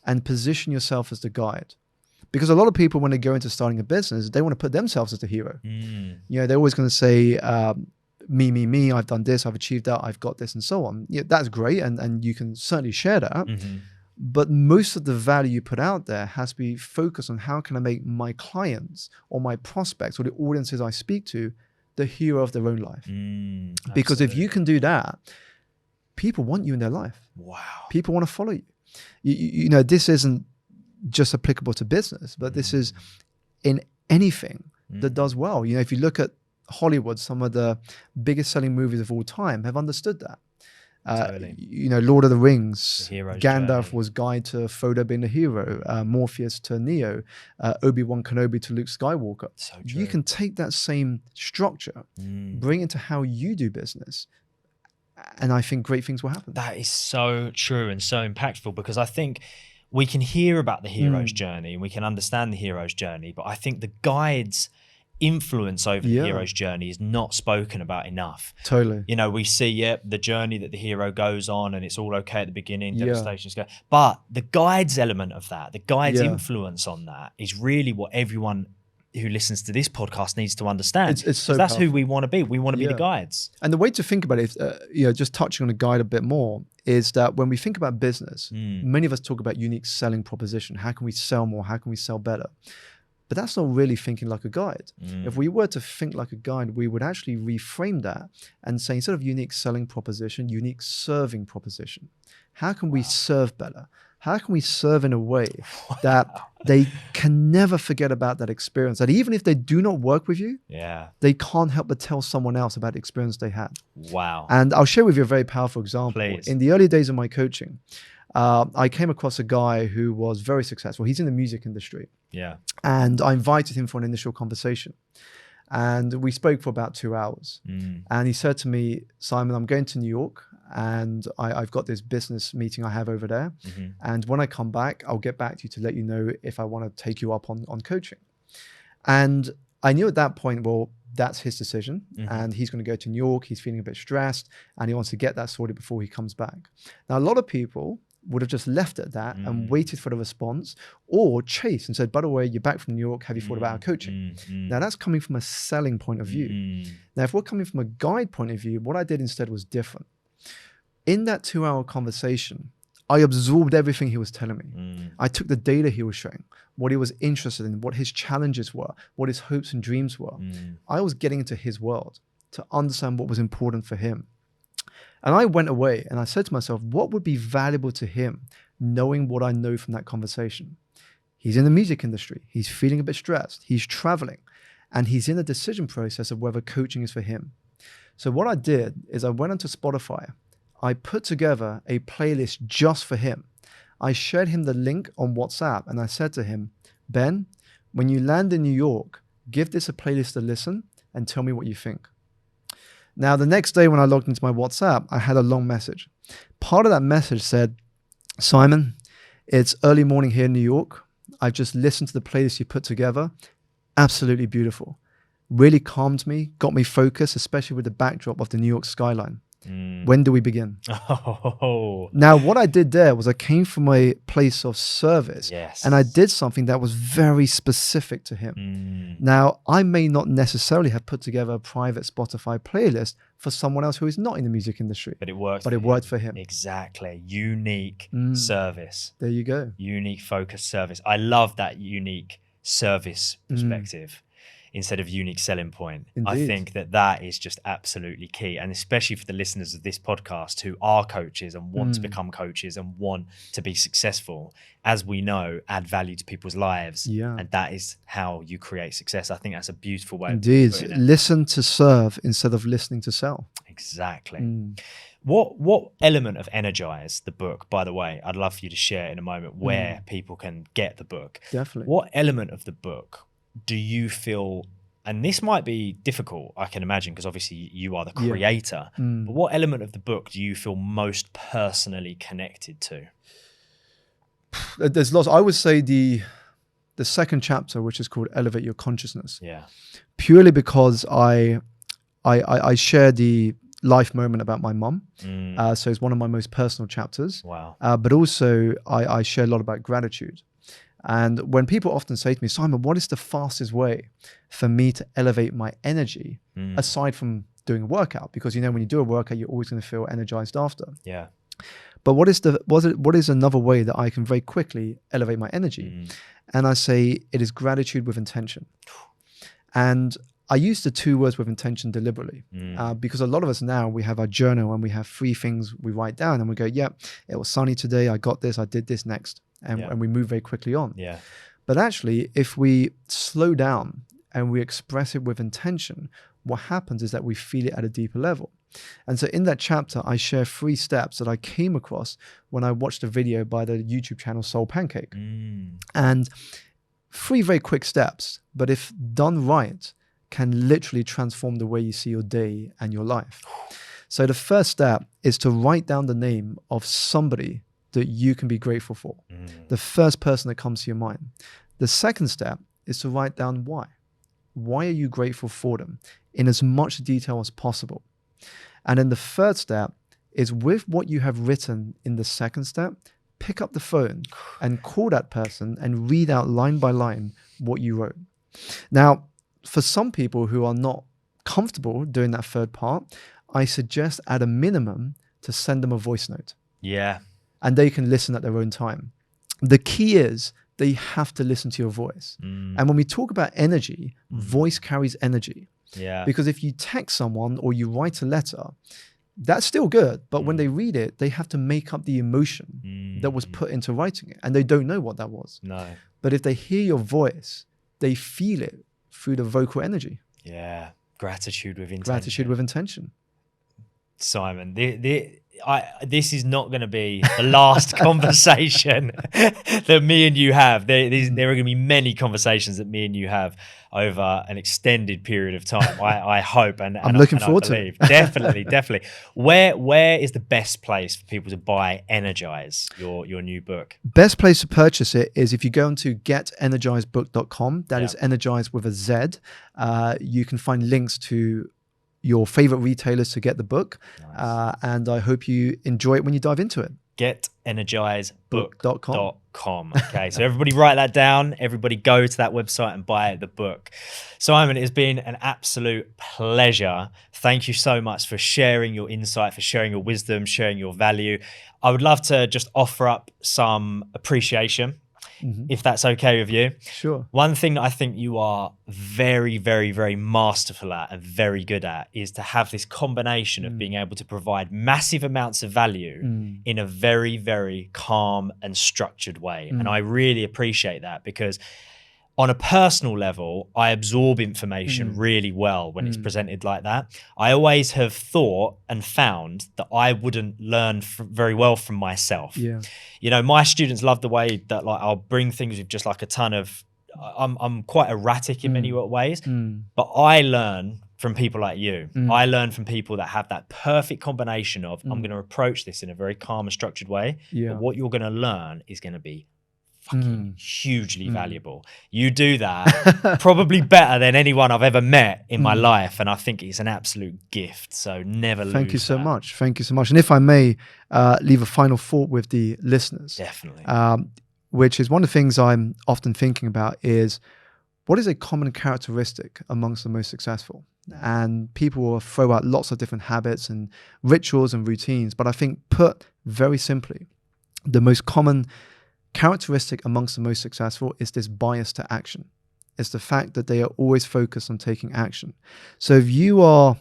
and position yourself as the guide? Because a lot of people, when they go into starting a business, they want to put themselves as the hero. You know, they're always going to say, me, I've done this, I've achieved that, I've got this, and so on. Yeah, that's great, and you can certainly share that. But most of the value you put out there has to be focused on how can I make my clients or my prospects or the audiences I speak to the hero of their own life. Because if you can do that, people want you in their life. Wow. People want to follow you. You know, this isn't just applicable to business, but this is in anything that does well. You know, if you look at Hollywood, some of the biggest selling movies of all time have understood that. Totally. You know, Lord of the Rings, Gandalf journey. was guide to Frodo being the hero, Morpheus to Neo, Obi-Wan Kenobi to Luke Skywalker. So true. You can take that same structure, bring it to how you do business, and I think great things will happen. That is so true and so impactful, because I think we can hear about the hero's journey and we can understand the hero's journey, but I think the guide's influence over the hero's journey is not spoken about enough. Totally. You know, we see the journey that the hero goes on and it's all okay at the beginning, devastation's go, but the guide's element of that, the guide's influence on that is really what everyone who listens to this podcast needs to understand. It's so that's powerful. who we want to be. We want to be the guides. And the way to think about it, you know, just touching on the guide a bit more, is that when we think about business, many of us talk about unique selling proposition. How can we sell more? How can we sell better? But that's not really thinking like a guide. If we were to think like a guide, we would actually reframe that and say, instead of unique selling proposition, unique serving proposition. How can we serve better? How can we serve in a way that they can never forget about that experience? That even if they do not work with you, they can't help but tell someone else about the experience they had. Wow. And I'll share with you a very powerful example. Please. In the early days of my coaching, I came across a guy who was very successful. He's in the music industry. And I invited him for an initial conversation. And we spoke for about 2 hours. And he said to me, Simon, I'm going to New York and I've got this business meeting I have over there. And when I come back, I'll get back to you to let you know if I want to take you up on coaching. And I knew at that point, well, that's his decision. And he's going to go to New York. He's feeling a bit stressed and he wants to get that sorted before he comes back. Now, a lot of people would have just left it at that and waited for the response, or chased and said, by the way, you're back from New York. Have you thought about our coaching? Now, that's coming from a selling point of view. Now, if we're coming from a guide point of view, what I did instead was different. In that 2-hour conversation, I absorbed everything he was telling me. I took the data he was showing, what he was interested in, what his challenges were, what his hopes and dreams were. I was getting into his world to understand what was important for him. And I went away and I said to myself, what would be valuable to him knowing what I know from that conversation? He's in the music industry. He's feeling a bit stressed. He's traveling and he's in a decision process of whether coaching is for him. So what I did is I went onto Spotify. I put together a playlist just for him. I shared him the link on WhatsApp and I said to him, Ben, when you land in New York, give this a playlist a listen and tell me what you think. Now, the next day when I logged into my WhatsApp, I had a long message. Part of that message said, Simon, it's early morning here in New York. I've just listened to the playlist you put together. Absolutely beautiful. Really calmed me, got me focused, especially with the backdrop of the New York skyline. When do we begin? Oh. Now, what I did there was I came from a place of service, Yes. and I did something that was very specific to him. Now, I may not necessarily have put together a private Spotify playlist for someone else who is not in the music industry, But it worked. but it worked for him. Exactly. Unique service. There you go. Unique focused service. I love that unique service perspective instead of unique selling point. Indeed. I think that is just absolutely key. And especially for the listeners of this podcast who are coaches and want to become coaches and want to be successful, as we know, add value to people's lives. Yeah. And that is how you create success. I think that's a beautiful way Indeed. of putting it. Listen to serve instead of listening to sell. Exactly. What element of Energize, the book, by the way, I'd love for you to share in a moment where people can get the book. Definitely. What element of the book do you feel, and this might be difficult, I can imagine, because obviously you are the creator, but what element of the book do you feel most personally connected to? There's lots. I would say the second chapter, which is called Elevate Your Consciousness. Yeah. Purely because I share the life moment about my mum. So it's one of my most personal chapters. Wow. But also I share a lot about gratitude. And when people often say to me, Simon, what is the fastest way for me to elevate my energy aside from doing a workout? Because, you know, when you do a workout, you're always going to feel energized after. Yeah. But what is another way that I can very quickly elevate my energy? And I say it is gratitude with intention. And I use the two words with intention deliberately because a lot of us now, we have our journal and we have 3 things we write down and we go, yeah, it was sunny today. I got this. I did this next. And we move very quickly on. Yeah. But actually, if we slow down and we express it with intention, what happens is that we feel it at a deeper level. And so in that chapter, I share 3 steps that I came across when I watched a video by the YouTube channel Soul Pancake. And 3 very quick steps, but if done right, can literally transform the way you see your day and your life. So the first step is to write down the name of somebody that you can be grateful for. The first person that comes to your mind. The second step is to write down why. Why are you grateful for them in as much detail as possible? And then the third step is with what you have written in the second step, pick up the phone and call that person and read out line by line what you wrote. Now, for some people who are not comfortable doing that third part, I suggest at a minimum to send them a voice note. Yeah. And they can listen at their own time. The key is they have to listen to your voice. And when we talk about energy, voice carries energy. Yeah. Because if you text someone or you write a letter, that's still good. But when they read it, they have to make up the emotion that was put into writing it. And they don't know what that was. No. But if they hear your voice, they feel it through the vocal energy. Yeah. Gratitude with intention. Gratitude with intention. Simon, this is not going to be the last conversation that me and you have. There are going to be many conversations that me and you have over an extended period of time. I hope, and I'm looking forward to it. Definitely. Where is the best place for people to buy Energize, your new book? Best place to purchase it is if you go into getenergizedbook.com. That is energized with a Z. You can find links to your favorite retailers to get the book. Nice. And I hope you enjoy it when you dive into it. getenergizedbook.com. Okay, so everybody write that down. Everybody go to that website and buy the book. Simon, it has been an absolute pleasure. Thank you so much for sharing your insight, for sharing your wisdom, sharing your value. I would love to just offer up some appreciation, if that's okay with you. Sure. One thing that I think you are very, very, very masterful at and very good at is to have this combination of being able to provide massive amounts of value in a very, very calm and structured way. And I really appreciate that because on a personal level, I absorb information really well when it's presented like that. I always have thought and found that I wouldn't learn very well from myself. Yeah. You know, my students love the way that like I'll bring things with just like a ton of, I'm quite erratic in many ways, but I learn from people like you. I learn from people that have that perfect combination of I'm going to approach this in a very calm and structured way. Yeah. But what you're going to learn is going to be fucking hugely valuable. You do that probably better than anyone I've ever met in my life. And I think it's an absolute gift. So never lose Thank you so that. much. Thank you so much. And if I may leave a final thought with the listeners. Definitely. Which is one of the things I'm often thinking about is what is a common characteristic amongst the most successful? And people will throw out lots of different habits and rituals and routines. But I think put very simply, the most common characteristic amongst the most successful is this bias to action. It's the fact that they are always focused on taking action. So if you are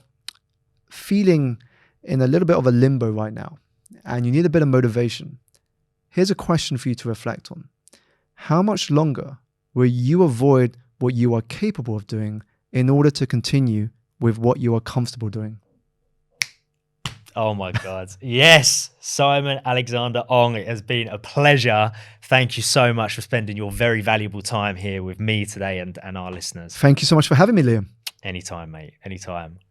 feeling in a little bit of a limbo right now and you need a bit of motivation, here's a question for you to reflect on. How much longer will you avoid what you are capable of doing in order to continue with what you are comfortable doing? Oh my God. Yes, Simon Alexander Ong, it has been a pleasure. Thank you so much for spending your very valuable time here with me today and our listeners. Thank you so much for having me, Liam. Anytime, mate. Anytime.